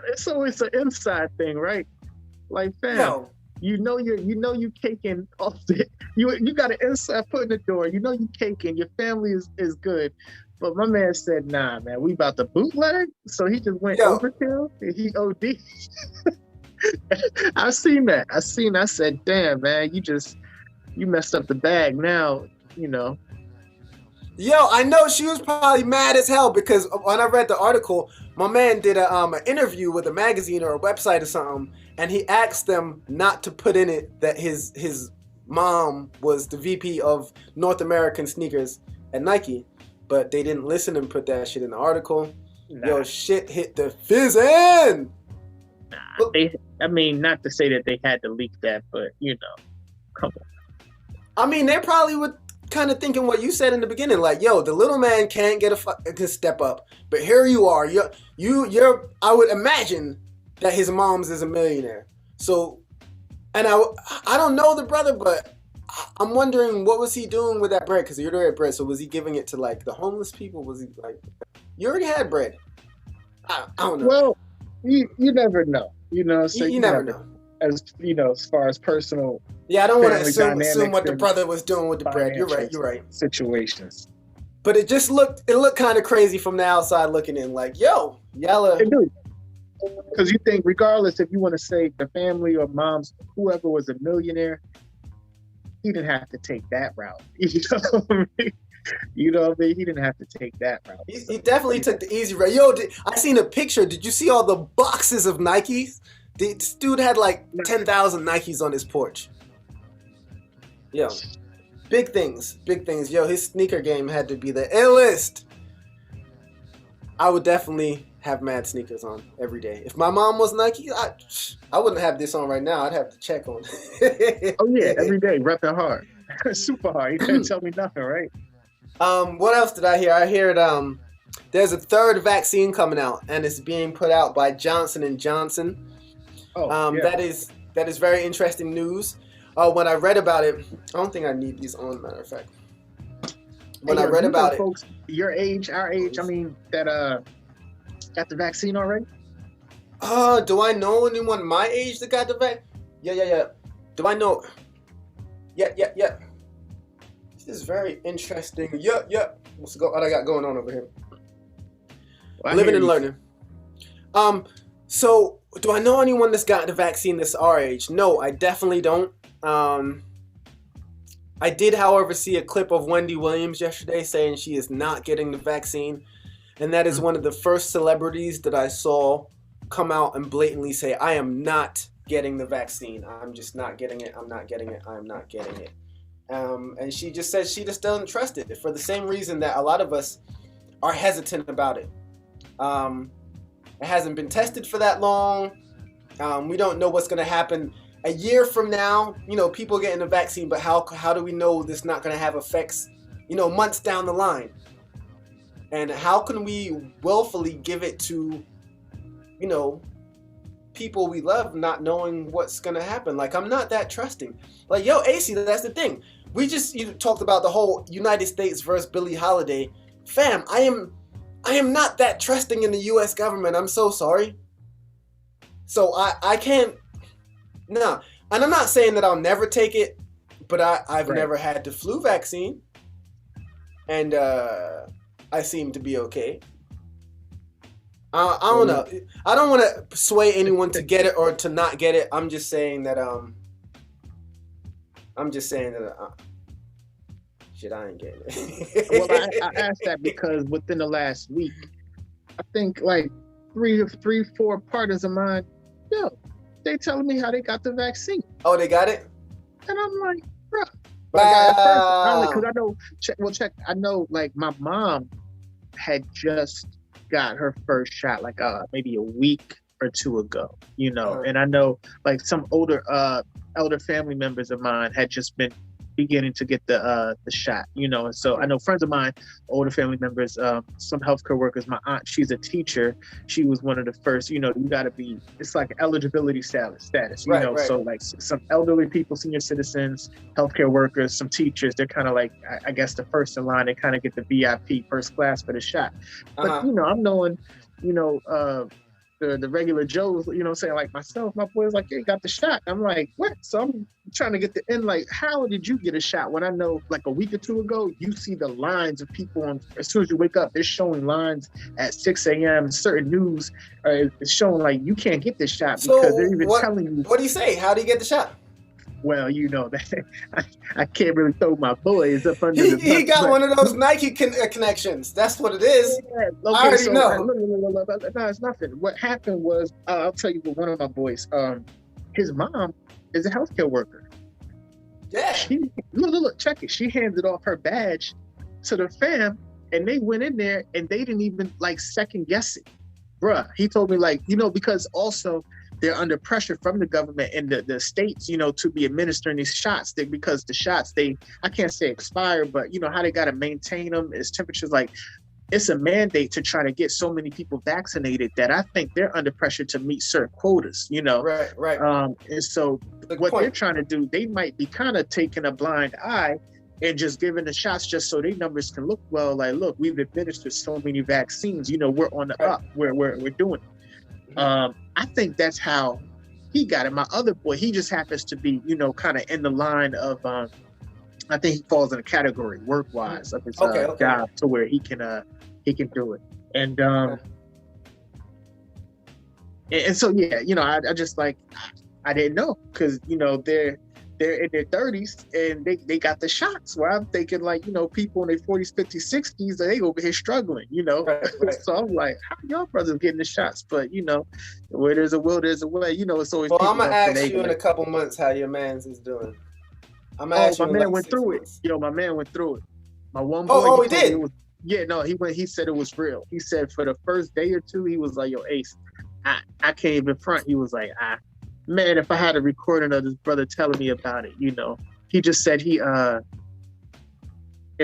It's always an inside thing, right? Like, fam, you caking off the, you got an inside foot in the door. You caking. Your family is good. But my man said, nah, man, we about to bootleg. So he just went overkill. He OD. I seen that. I said, damn, man, you messed up the bag now, Yo, I know she was probably mad as hell because when I read the article, my man did an interview with a magazine or a website or something, and he asked them not to put in it that his mom was the VP of North American sneakers at Nike, but they didn't listen and put that shit in the article. Nah. Yo, shit hit the fizzing. Not to say that they had to leak that, but come on. I mean, they probably would kind of thinking what you said in the beginning, like, yo, the little man can't can step up, but here you are. You're. I would imagine that his mom's is a millionaire. So, and I don't know the brother, but I'm wondering what was he doing with that bread? Because you already had bread. So was he giving it to like the homeless people? Was he like, you already had bread? I don't know. Well, you never know. So you never know. As as far as personal. Yeah, I don't want to assume what the brother was doing with the bread. You're right. Situations. But it looked kind of crazy from the outside looking in. Like, yo, Yella. Because you think, regardless if you want to say the family or moms, whoever was a millionaire, he didn't have to take that route. You know what I mean? He didn't have to take that route. He definitely took the easy route. Yo, I seen a picture. Did you see all the boxes of Nikes? This dude had like 10,000 Nikes on his porch. Yo, big things. Yo, his sneaker game had to be the illest. I would definitely have mad sneakers on every day. If my mom was Nike, I wouldn't have this on right now. I'd have to check on. Oh yeah, every day, repping hard, super hard. You can't tell me nothing, right? What else did I hear? I heard there's a third vaccine coming out, and it's being put out by Johnson & Johnson. Oh, yeah. That is very interesting news. When I read about it, I don't think I need these on, matter of fact. When I read about it, folks, your age, our age, that got the vaccine already? Do I know anyone my age that got the vaccine? Yeah. Do I know? Yeah. This is very interesting. What's what I got going on over here? Well, Living and learning. So do I know anyone that's got the vaccine that's our age? No, I definitely don't. I did, however, see a clip of Wendy Williams yesterday saying she is not getting the vaccine. And that is one of the first celebrities that I saw come out and blatantly say, I am not getting the vaccine. I'm just not getting it. I'm not getting it. I'm not getting it. And she just said she just doesn't trust it for the same reason that a lot of us are hesitant about it. It hasn't been tested for that long. We don't know what's going to happen a year from now. You know, people getting the vaccine, but how do we know this not going to have effects, you know, months down the line? And how can we willfully give it to, you know, people we love, not knowing what's going to happen? Like, I'm not that trusting. Like, yo, AC, that's the thing. You talked about the whole United States versus Billie Holiday. Fam, I am not that trusting in the U.S. government. I'm so sorry. So I can't. No. And I'm not saying that I'll never take it, but I've never had the flu vaccine. And I seem to be okay. I don't know. I don't want to sway anyone to get it or to not get it. I'm just saying that shit, I ain't getting it. Well, I asked that because within the last week, I think like three, 4 partners of mine, they telling me how they got the vaccine. Oh, they got it? And I'm like, bro. But I got it first, because I know, I know, like, my mom had just got her first shot, like, maybe a week or 2 ago, you know, and I know, like, some elder family members of mine had just been beginning to get the shot, you know, and so I know friends of mine, older family members, some healthcare workers. My aunt, she's a teacher. She was one of the first. You know, you got to be. It's like eligibility status. You know, right. So like some elderly people, senior citizens, healthcare workers, some teachers. They're kind of like, I guess, the first in line. They kind of get the VIP first class for the shot. But you know, I'm knowing, you know, the regular Joes, you know, saying like myself, my boy's like, yeah, got the shot. I'm like, what? So I'm trying to get the end, like, how did you get a shot? When I know like a week or 2 ago, you see the lines of people on, as soon as you wake up, they're showing lines at 6 a.m. Certain news is showing like you can't get this shot because they're even telling you. What do you say? How do you get the shot? Well, you know that I can't really throw my boys up under the bus. He got one of those Nike connections. That's what it is. Yeah, okay, I already know. No, it's nothing. What happened was, I'll tell you what one of my boys, his mom is a healthcare worker. Yeah. Look, check it. She handed off her badge to the fam, and they went in there, and they didn't even, like, second guess it. Bruh, he told me, like, you know, because also, they're under pressure from the government and the states, you know, to be administering these shots because the shots, I can't say expire, but you know how they got to maintain them. It's temperatures, like it's a mandate to try to get so many people vaccinated that I think they're under pressure to meet certain quotas, you know. Right. And so they're trying to do, they might be kind of taking a blind eye and just giving the shots just so their numbers can look well. Like, look, we've administered so many vaccines, you know, we're on the up, we're doing it. I think that's how he got it. My other boy, he just happens to be, you know, kind of in the line of, I think he falls in a category work-wise of his job to where he can do it. And and so, yeah, you know, I just like, I didn't know because, you know, they're in their 30s and they got the shots where I'm thinking like, you know, people in their 40s, 50s, 60s, they over here struggling, you know? Right. So I'm like, how y'all brothers getting the shots? But, you know, where there's a will, there's a way. You know, it's always. Well, I'm going to ask you in a couple months how your man's is doing. I'm going to ask you. My man went through it. Yo, my man went through it. My one boy. Oh, he did? He said it was real. He said for the first day or two, he was like, yo, Ace, I can't even front. He was like, man, if I had a recording of this brother telling me about it, you know, he just said it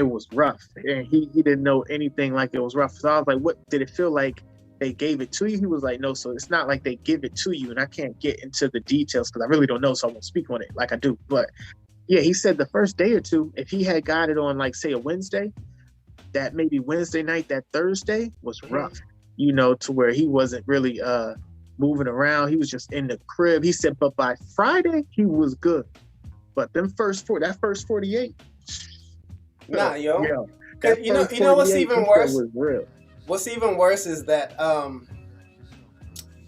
was rough and he didn't know anything like it was rough. So I was like, what did it feel like they gave it to you? He was like, no, so it's not like they give it to you, and I can't get into the details because I really don't know, so I won't speak on it like I do. But yeah, he said the first day or two, if he had got it on like say a Wednesday, that maybe Wednesday night, that Thursday was rough, you know, to where he wasn't really moving around. He was just in the crib. He said, but by Friday, he was good. But that first 48. Nah, yo. Yo, You know what's even worse? Was real. What's even worse is that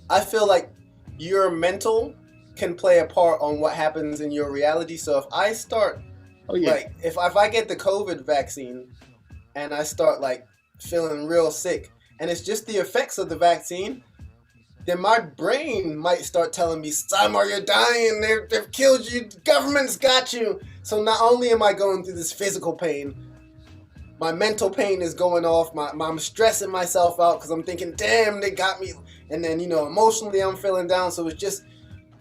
I feel like your mental can play a part on what happens in your reality. So if I start, like, if I get the COVID vaccine and I start like feeling real sick, and it's just the effects of the vaccine, then my brain might start telling me, Simar, you're dying. They've killed you. The government's got you. So not only am I going through this physical pain, my mental pain is going off. I'm stressing myself out because I'm thinking, damn, they got me. And then, emotionally I'm feeling down. So it's just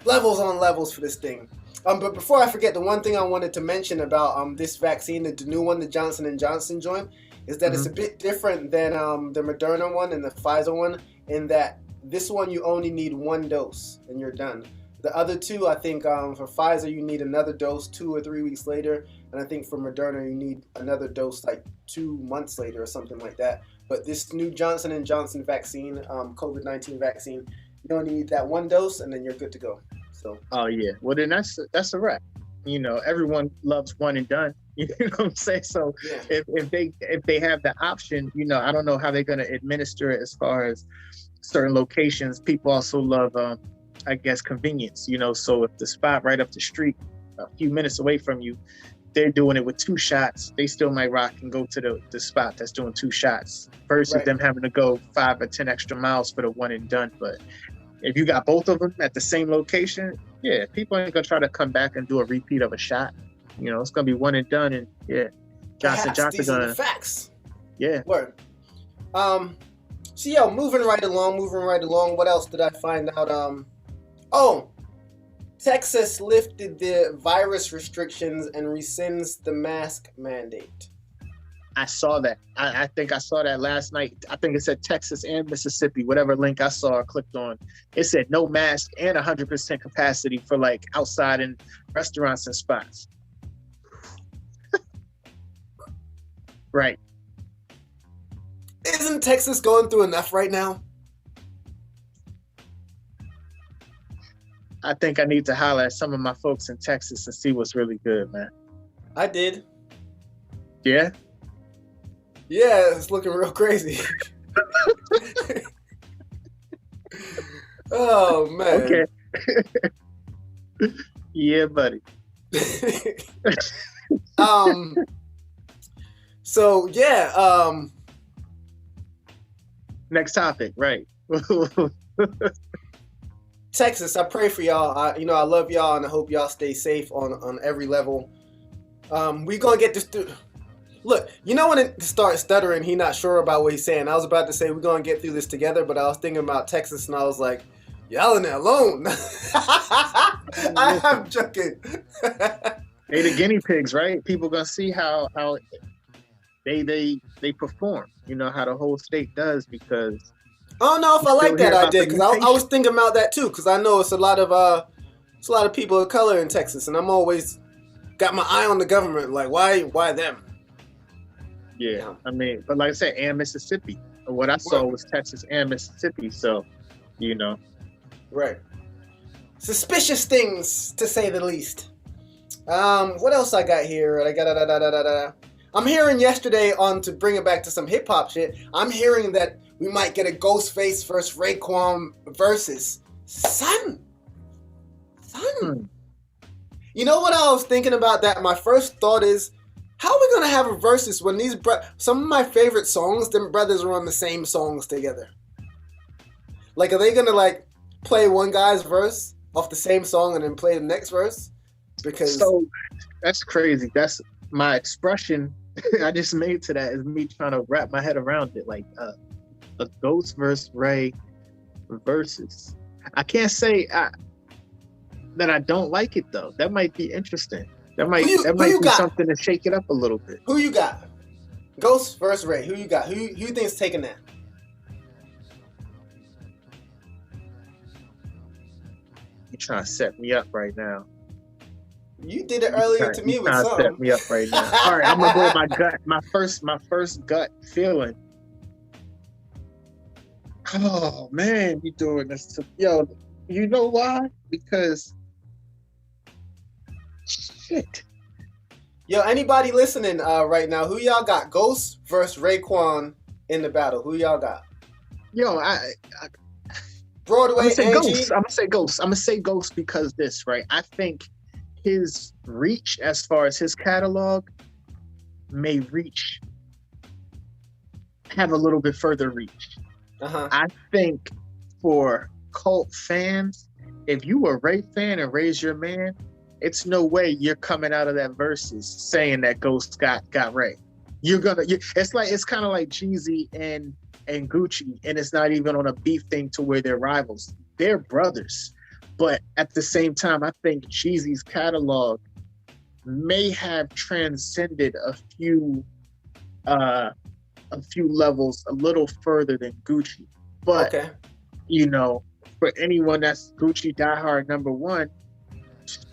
levels on levels for this thing. But before I forget, the one thing I wanted to mention about this vaccine, the new one, the Johnson & Johnson joint, is that it's a bit different than the Moderna one and the Pfizer one, in that this one you only need one dose and you're done. The other two, I think for Pfizer you need another dose 2 or 3 weeks later, and I think for Moderna you need another dose like 2 months later or something like that. But this new Johnson & Johnson vaccine, COVID-19 vaccine, you only need that one dose and then you're good to go. So. Oh yeah, well then that's a wrap. Everyone loves one and done. You know what I'm saying? So yeah. if they have the option, I don't know how they're going to administer it as far as certain locations. People also love, I guess, convenience. So if the spot right up the street, a few minutes away from you, they're doing it with 2 shots, they still might rock and go to the spot that's doing 2 shots versus them having to go 5 or 10 extra miles for the one and done. But if you got both of them at the same location, yeah, people ain't gonna try to come back and do a repeat of a shot. It's gonna be one and done, and yeah, Johnson gonna facts. Yeah. Word. So moving right along. What else did I find out? Texas lifted the virus restrictions and rescinds the mask mandate. I saw that. I think I saw that last night. I think it said Texas and Mississippi, whatever link I saw or clicked on. It said no mask and 100% capacity for like outside and restaurants and spots. Right. Isn't Texas going through enough right now? I think I need to holler at some of my folks in Texas and see what's really good, man. I did. Yeah? Yeah, it's looking real crazy. Oh, man. Okay. Yeah, buddy. So, yeah. Next topic, right. Texas, I pray for y'all. I love y'all, and I hope y'all stay safe on every level. We gonna get this through. Look, when it starts stuttering, he not sure about what he's saying. I was about to say we're gonna get through this together, but I was thinking about Texas, and I was like, y'all in there alone. I'm joking. They the guinea pigs, right? People gonna see how they perform. How the whole state does, because I don't know if I like that idea, because I was thinking about that too, because I know it's a lot of people of color in Texas, and I'm always got my eye on the government. Like, why them? Yeah, I mean, but like I said, and Mississippi. What I saw was Texas and Mississippi, so right. Suspicious things, to say the least. What else I got here? I'm hearing yesterday to bring it back to some hip hop shit. I'm hearing that we might get a Ghostface versus Raekwon versus. Son. You know what I was thinking about that? My first thought is, how are we gonna have a versus when these some of my favorite songs, them brothers are on the same songs together? Like, are they gonna like play one guy's verse off the same song and then play the next verse? Because that's crazy. That's my expression I just made to that is me trying to wrap my head around it. Like a Ghost versus Ray versus. I can't say that I don't like it though. That might be interesting. That might be something to shake it up a little bit. Who you got? Ghost versus Ray. Who you got? Who you think's taking that? You trying to set me up right now. You did it earlier to me with something. Set me up right now. All right, I'm gonna go with my gut. My first gut feeling. Oh man, you doing this to yo? You know why? Because shit. Yo, anybody listening right now, who y'all got? Ghost versus Raekwon in the battle. Who y'all got? Yo, Broadway, I'm Angie? gonna say Ghost. I'm gonna say Ghost because this, right? I think his reach as far as his catalog may have a little bit further reach. I think for cult fans, if you were a Ray fan and Ray's your man, it's no way you're coming out of that verses saying that Ghost got Ray. It's kind of like Jeezy and Gucci, and it's not even on a beef thing to where they're rivals. They're brothers. But at the same time, I think Jeezy's catalog may have transcended a few levels a little further than Gucci. But for anyone that's Gucci diehard number one,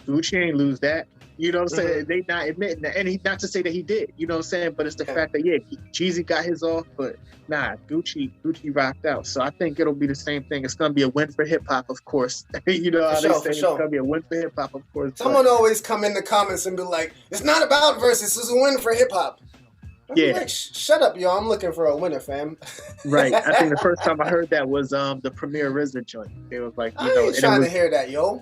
Gucci ain't lose that. You know what I'm saying? They not admitting that. And not to say that he did, you know what I'm saying? But it's the fact that, Jeezy got his off, but nah, Gucci rocked out. So I think it'll be the same thing. It's going to be a win for hip-hop, of course. You know how they say it's going to be a win for hip-hop, of course. Someone always come in the comments and be like, it's not about versus, it's a win for hip-hop. Like, shut up, y'all. I'm looking for a winner, fam. Right. I think the first time I heard that was the Premier RZA joint. It was like, I ain't trying to hear that, yo.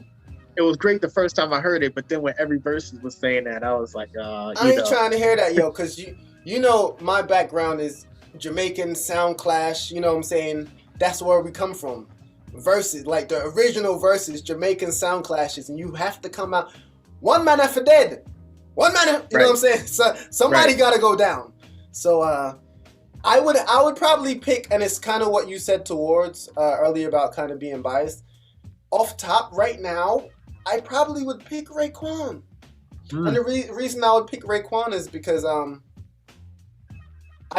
It was great the first time I heard it, but then when every verse was saying that, I was like, I ain't trying to hear that, yo, because you know my background is Jamaican sound clash, you know what I'm saying? That's where we come from. Verses, like the original verses, Jamaican sound clashes, and you have to come out. One man after dead. One man, you know what I'm saying? So somebody got to go down. So I would probably pick, and it's kind of what you said towards earlier about kind of being biased. Off top right now, I probably would pick Raekwon. And the reason I would pick Raekwon is because I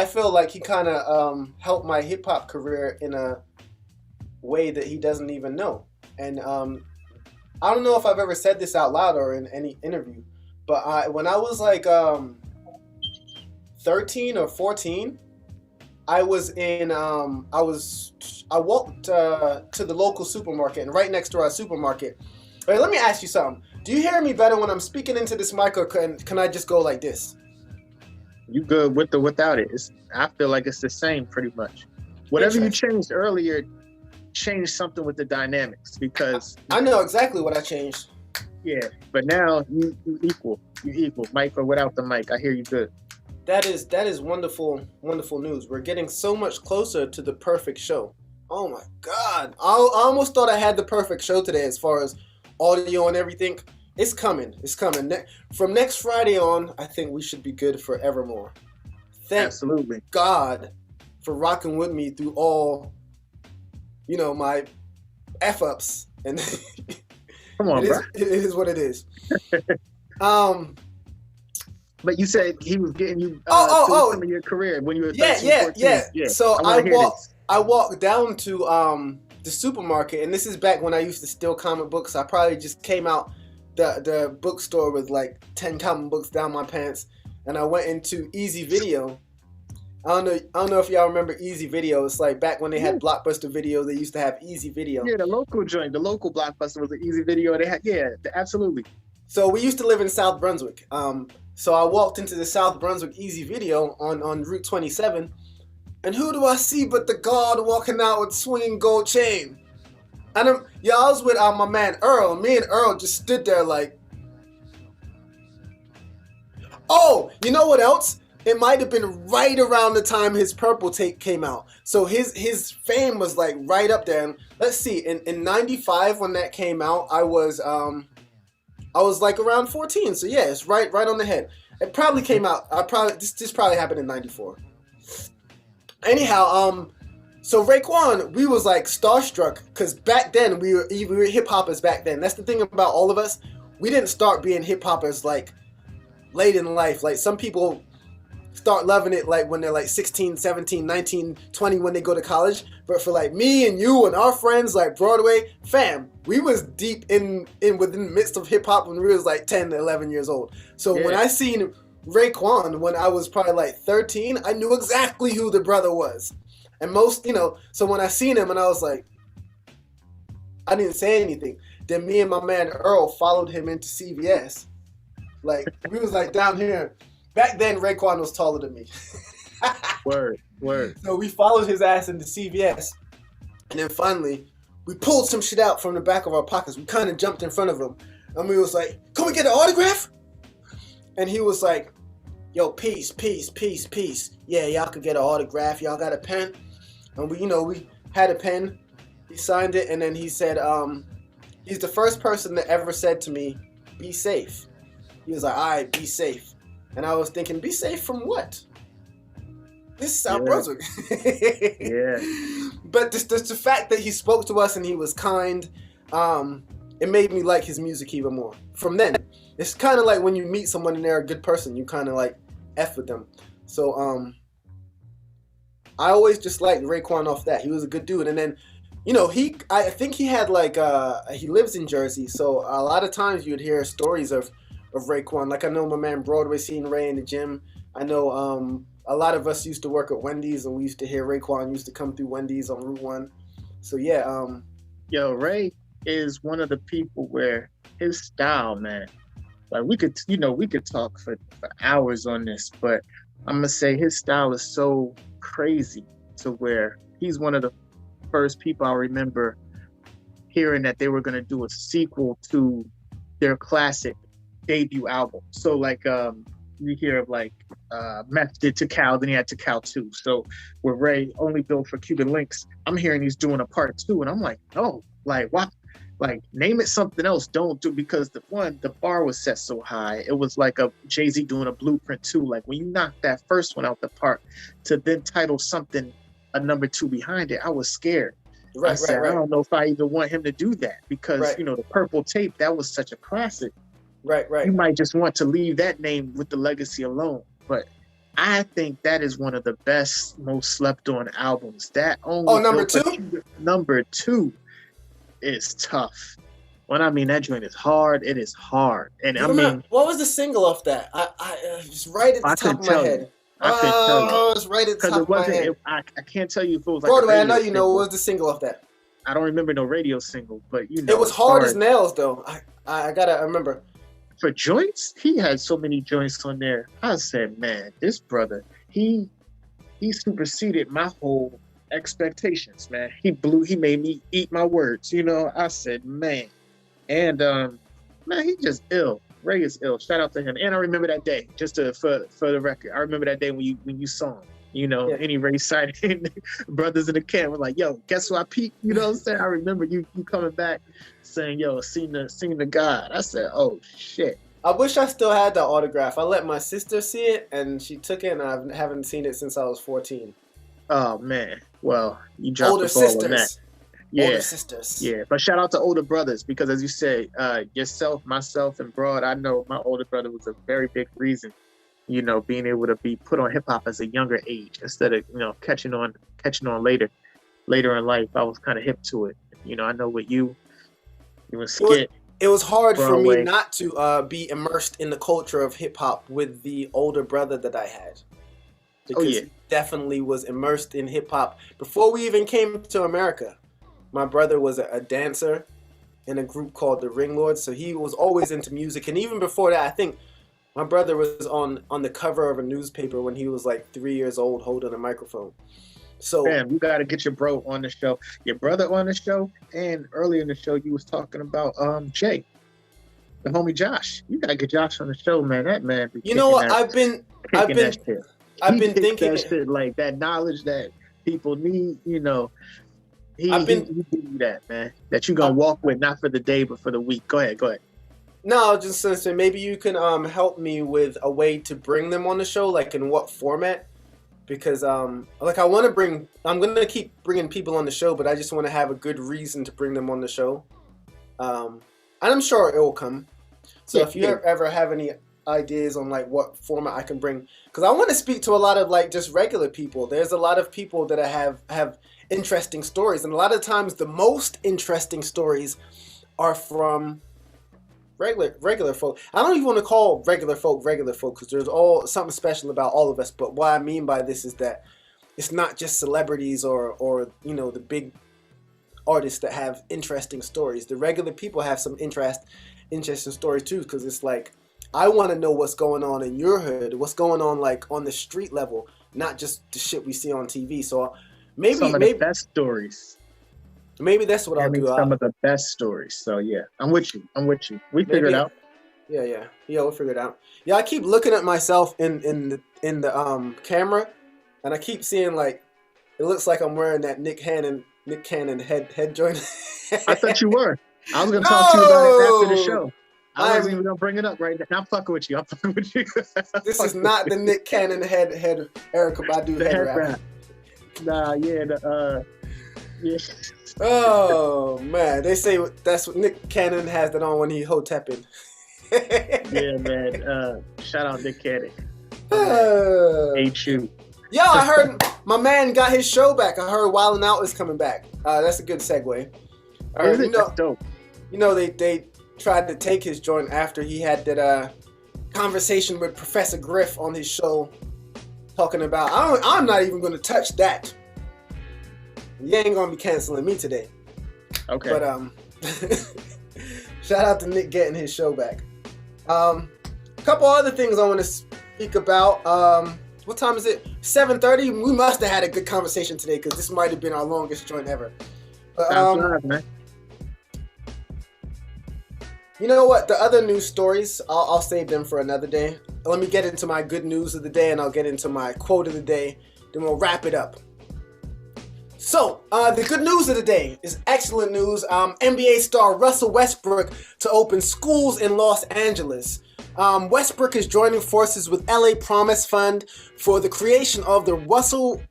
feel like he kind of helped my hip-hop career in a way that he doesn't even know. And I don't know if I've ever said this out loud or in any interview, but when I was like 13 or 14, I was in I walked to the local supermarket, and right next to our supermarket. Wait, let me ask you something. Do you hear me better when I'm speaking into this mic, or can I just go like this? You good with or without it? I feel like it's the same pretty much. Whatever you changed earlier, change something with the dynamics, because I know exactly what I changed. Yeah, but now you equal. You equal, mic or without the mic. I hear you good. That is wonderful, wonderful news. We're getting so much closer to the perfect show. Oh my God. I almost thought I had the perfect show today as far as audio and everything. It's coming. It's coming. From next Friday on, I think we should be good forevermore. Thank God for rocking with me through all, my F-ups. And come on, bro. It is what it is. But you said he was getting you through some of your career when you were 13, 14. Yeah. So I walked down to the supermarket, and this is back when I used to steal comic books. I probably just came out the bookstore with like 10 comic books down my pants, and I went into Easy Video. I don't know if y'all remember Easy Video. It's like back when they had Blockbuster Video, they used to have Easy Video. Yeah, the local joint, the local Blockbuster was an Easy Video. They had, absolutely. So we used to live in South Brunswick. So I walked into the South Brunswick Easy Video on Route 27, and who do I see but the God walking out with swinging gold chain? And I was with my man Earl. Me and Earl just stood there like, oh, you know what else? It might have been right around the time his Purple tape came out. So his fame was like right up there. And let's see, in 95 when that came out, I was like around 14. So yeah, it's right on the head. It probably came out. This probably happened in 94. Anyhow, so Raekwon, we was like starstruck because back then we were hip hoppers back then. That's the thing about all of us. We didn't start being hip hoppers like late in life. Like some people start loving it like when they're like 16, 17, 19, 20 when they go to college. But for like me and you and our friends like Broadway, fam, we was deep in within the midst of hip hop when we was like 10 to 11 years old. So when I seen Raekwon when I was probably like 13, I knew exactly who the brother was. And most, so when I seen him and I was like, I didn't say anything. Then me and my man Earl followed him into CVS. Like we was like down here. Back then, Raekwon was taller than me. Word. So we followed his ass into CVS, and then finally we pulled some shit out from the back of our pockets. We kind of jumped in front of him, and we was like, "Can we get an autograph?" And he was like, "Yo, peace. Yeah, y'all could get an autograph. Y'all got a pen?" And we had a pen. He signed it, and then he said, he's the first person that ever said to me, "Be safe." He was like, "All right, be safe." And I was thinking, be safe from what? This is South Brunswick. Yeah. But the fact that he spoke to us and he was kind, it made me like his music even more. From then, it's kind of like when you meet someone and they're a good person, you kind of like F with them. So I always just liked Raekwon off that. He was a good dude. And then, I think he had he lives in Jersey, so a lot of times you'd hear stories of Raekwon. Like I know my man Broadway seen Ray in the gym. I know a lot of us used to work at Wendy's, and we used to hear Raekwon used to come through Wendy's on Route 1. So yeah. Yo, Ray is one of the people where his style, man. Like we could talk for hours on this, but I'm gonna say his style is so crazy to where he's one of the first people I remember hearing that they were gonna do a sequel to their classic debut album. So like you hear of like Meth did Tikal, then he had Tikal 2. So with Ray only built for Cuban Links, I'm hearing he's doing a part 2, and I'm like, no, like what? Like name it something else. Don't do, because the bar was set so high. It was like a Jay-Z doing a Blueprint 2. Like when you knock that first one out the park to then title something a number 2 behind it, I was scared. I said, I don't know if I even want him to do that because the Purple Tape, that was such a classic. Right. You might just want to leave that name with the legacy alone. But I think that is one of the best, most slept on albums. That only number 2? Number 2 is tough. When I mean that joint is hard, it is hard. And what was the single off that? I just right at the top of my head. It's right at the top of my head. I can't tell you if it was like Broadway, I know you know. What was the single off that? I don't remember no radio single, but it was hard as nails though. I gotta remember. For joints, he had so many joints on there. I said, man, this brother, he superseded my whole expectations, man. He made me eat my words, I said, man. And man, he just ill. Ray is ill. Shout out to him. And I remember that day, just for the record. I remember that day when you saw him. Any Ray sighting, brothers in the camp were like, yo, guess who I peeped? You know what I'm saying? I remember you coming back saying, yo, seen the God. I said, oh shit. I wish I still had that autograph. I let my sister see it and she took it, and I haven't seen it since I was 14. Oh man. Well, you dropped older the ball sisters. on that. Yeah. Older sisters. Yeah, but shout out to older brothers, because as you say, yourself, myself, and Broad, I know my older brother was a very big reason, being able to be put on hip hop as a younger age instead of, catching on later in life. I was kind of hip to it. I know with you and Skit. It was hard Broadway. for me not to be immersed in the culture of hip hop with the older brother that I had. Because he definitely was immersed in hip hop before we even came to America. My brother was a dancer in a group called the Ring Lords, so he was always into music. And even before that, I think my brother was on the cover of a newspaper when he was like 3 years old, holding a microphone. So, man, you got to get your bro on the show, your brother on the show, and earlier in the show you was talking about Jay, the homie Josh. You got to get Josh on the show, man. That man. You know what? I've been thinking that shit, like that knowledge that people need. He do that, man. That you gonna walk with, not for the day, but for the week. Go ahead. No, I was just saying, maybe you can help me with a way to bring them on the show, like in what format? Because I'm gonna keep bringing people on the show, but I just want to have a good reason to bring them on the show. And I'm sure it will come. So if you ever have any ideas on like what format I can bring, because I want to speak to a lot of like just regular people. There's a lot of people that I have interesting stories, and a lot of times the most interesting stories are from regular folk. I don't even want to call regular folk because there's all something special about all of us. But what I mean by this is that it's not just celebrities or the big artists that have interesting stories. The regular people have some interesting stories too, because it's like I want to know what's going on in your hood, what's going on like on the street level, not just the shit we see on TV. So maybe some of the best stories. Maybe that's what I'll do. Some of the best stories. So yeah, I'm with you. We figure it out. Yeah, we'll figure it out. Yeah, I keep looking at myself in the camera, and I keep seeing like it looks like I'm wearing that Nick Cannon head joint. I thought you were. I was gonna talk to you about it after the show. I wasn't even gonna bring it up right now. I'm fucking with you. This is not the Nick Cannon head Erykah Badu head wrap. Nah, yeah, yeah. Oh man, they say that's what Nick Cannon has that on when he hotepping. Yeah, man. Shout out Nick Cannon. Ain't you? Yo, I heard my man got his show back. I heard Wildin' Out is coming back. That's a good segue. That's dope. You know they tried to take his joint after he had that conversation with Professor Griff on his show, talking about I'm not even going to touch that. You ain't gonna be canceling me today. Okay. But shout out to Nick getting his show back. A couple other things I want to speak about. What time is it? 7:30. We must have had a good conversation today because this might have been our longest joint ever. But, man. You know what? The other news stories, I'll save them for another day. Let me get into my good news of the day, and I'll get into my quote of the day. Then we'll wrap it up. So, the good news of the day is excellent news. NBA star Russell Westbrook to open schools in Los Angeles. Westbrook is joining forces with LA Promise Fund for the creation of the Russell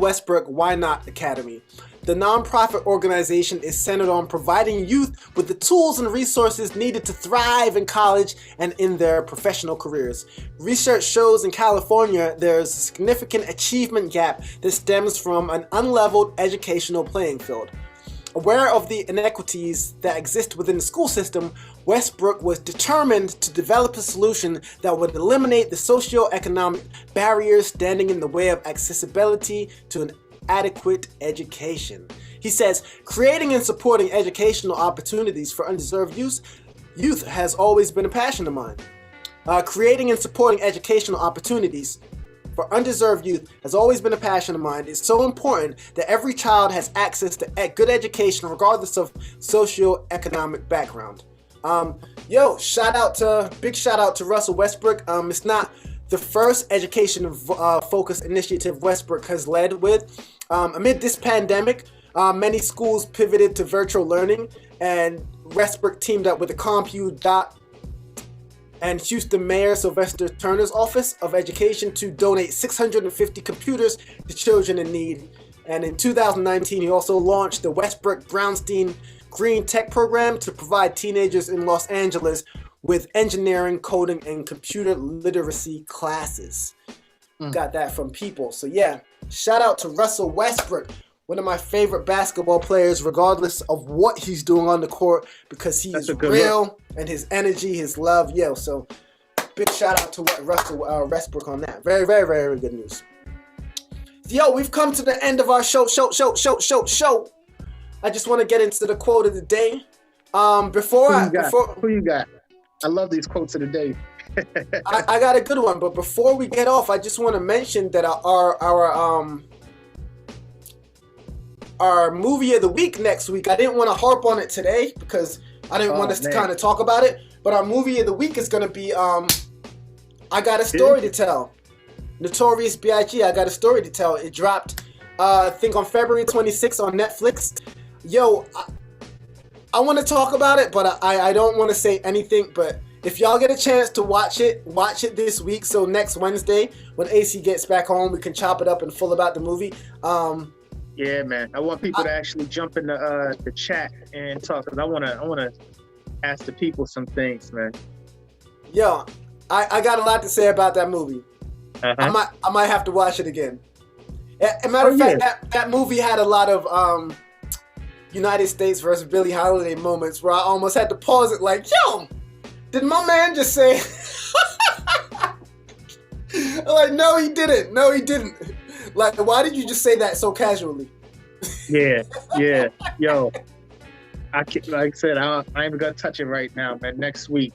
Westbrook Why Not Academy. The nonprofit organization is centered on providing youth with the tools and resources needed to thrive in college and in their professional careers. Research shows in California there's a significant achievement gap that stems from an unleveled educational playing field. Aware of the inequities that exist within the school system, Westbrook was determined to develop a solution that would eliminate the socio-economic barriers standing in the way of accessibility to an adequate education. He says, creating and supporting educational opportunities for undeserved youth has always been a passion of mine. Creating and supporting educational opportunities for undeserved youth has always been a passion of mine. It's so important that every child has access to good education regardless of socioeconomic background. Big shout out to Russell Westbrook. It's not the first education focused initiative Westbrook has led with. Amid this pandemic, many schools pivoted to virtual learning, and Westbrook teamed up with the CompuDot and Houston Mayor Sylvester Turner's Office of Education to donate 650 computers to children in need. And in 2019, he also launched the Westbrook Brownstein Green Tech Program to provide teenagers in Los Angeles with engineering, coding, and computer literacy classes. Got that from people. So yeah, shout out to Russell Westbrook, one of my favorite basketball players, regardless of what he's doing on the court, because he is real and his energy, his love. Yo, so big shout out to Russell Westbrook on that. Very, very, very good news. Yo, we've come to the end of our show. I just want to get into the quote of the day. Who you got? I love these quotes of the day. I got a good one, but before we get off, I just want to mention that our movie of the week next week, I didn't want to harp on it today because I didn't want us to kind of talk about it, but our movie of the week is going to be I Got a Story to Tell. Notorious B.I.G. I Got a Story to Tell. It dropped, I think, on February 26th on Netflix. Yo, I want to talk about it, but I don't want to say anything, but if y'all get a chance to watch it this week, so next Wednesday, when AC gets back home, we can chop it up and full about the movie. Yeah, man. I want people to actually jump in the chat and talk, because I wanna ask the people some things, man. Yo, I got a lot to say about that movie. Uh-huh. I might have to watch it again. As a matter of fact, that movie had a lot of United States versus Billie Holiday moments where I almost had to pause it like, yo, did my man just say? Like, no, he didn't. Like, why did you just say that so casually? Yeah. Yo. I can't, like I said, I ain't even gonna touch it right now, man. Next week,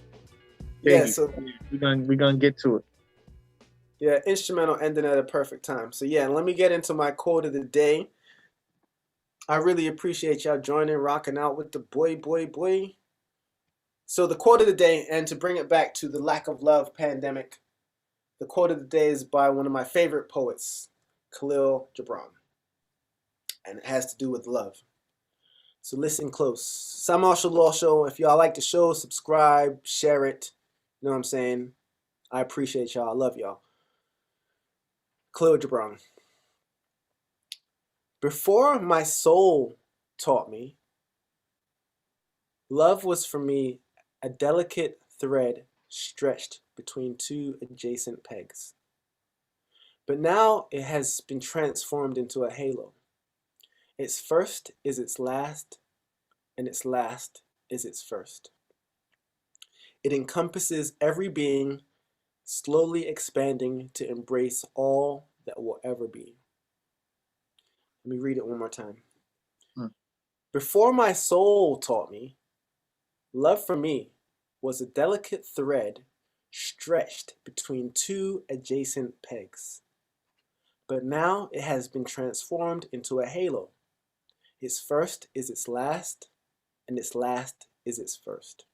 baby, Yeah, so we're gonna get to it. yeah, instrumental ending at a perfect time. So yeah, let me get into my quote of the day. I really appreciate y'all joining, rocking out with the boy. So the quote of the day, and to bring it back to the lack of love pandemic, the quote of the day is by one of my favorite poets, Khalil Gibran, and it has to do with love. So listen close. Cymarshall Law Show. If y'all like the show, subscribe, share it. You know what I'm saying? I appreciate y'all. I love y'all. Khalil Gibran. Before my soul taught me, love was for me a delicate thread stretched between two adjacent pegs. But now it has been transformed into a halo. Its first is its last, and its last is its first. It encompasses every being, slowly expanding to embrace all that will ever be. Let me read it one more time. Before my soul taught me, love for me was a delicate thread stretched between two adjacent pegs. But now it has been transformed into a halo. Its first is its last, and its last is its first.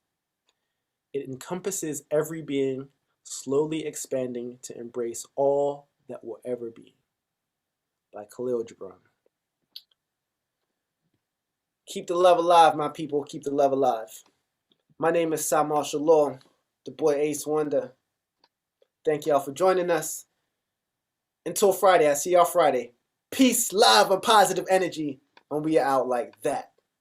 It encompasses every being, slowly expanding to embrace all that will ever be. By Khalil Gibran. Keep the love alive, my people. Keep the love alive. My name is Cymarshall Law, the boy AceWonda. Thank y'all for joining us. Until Friday, I see y'all Friday. Peace, love, and positive energy, and we are out like that.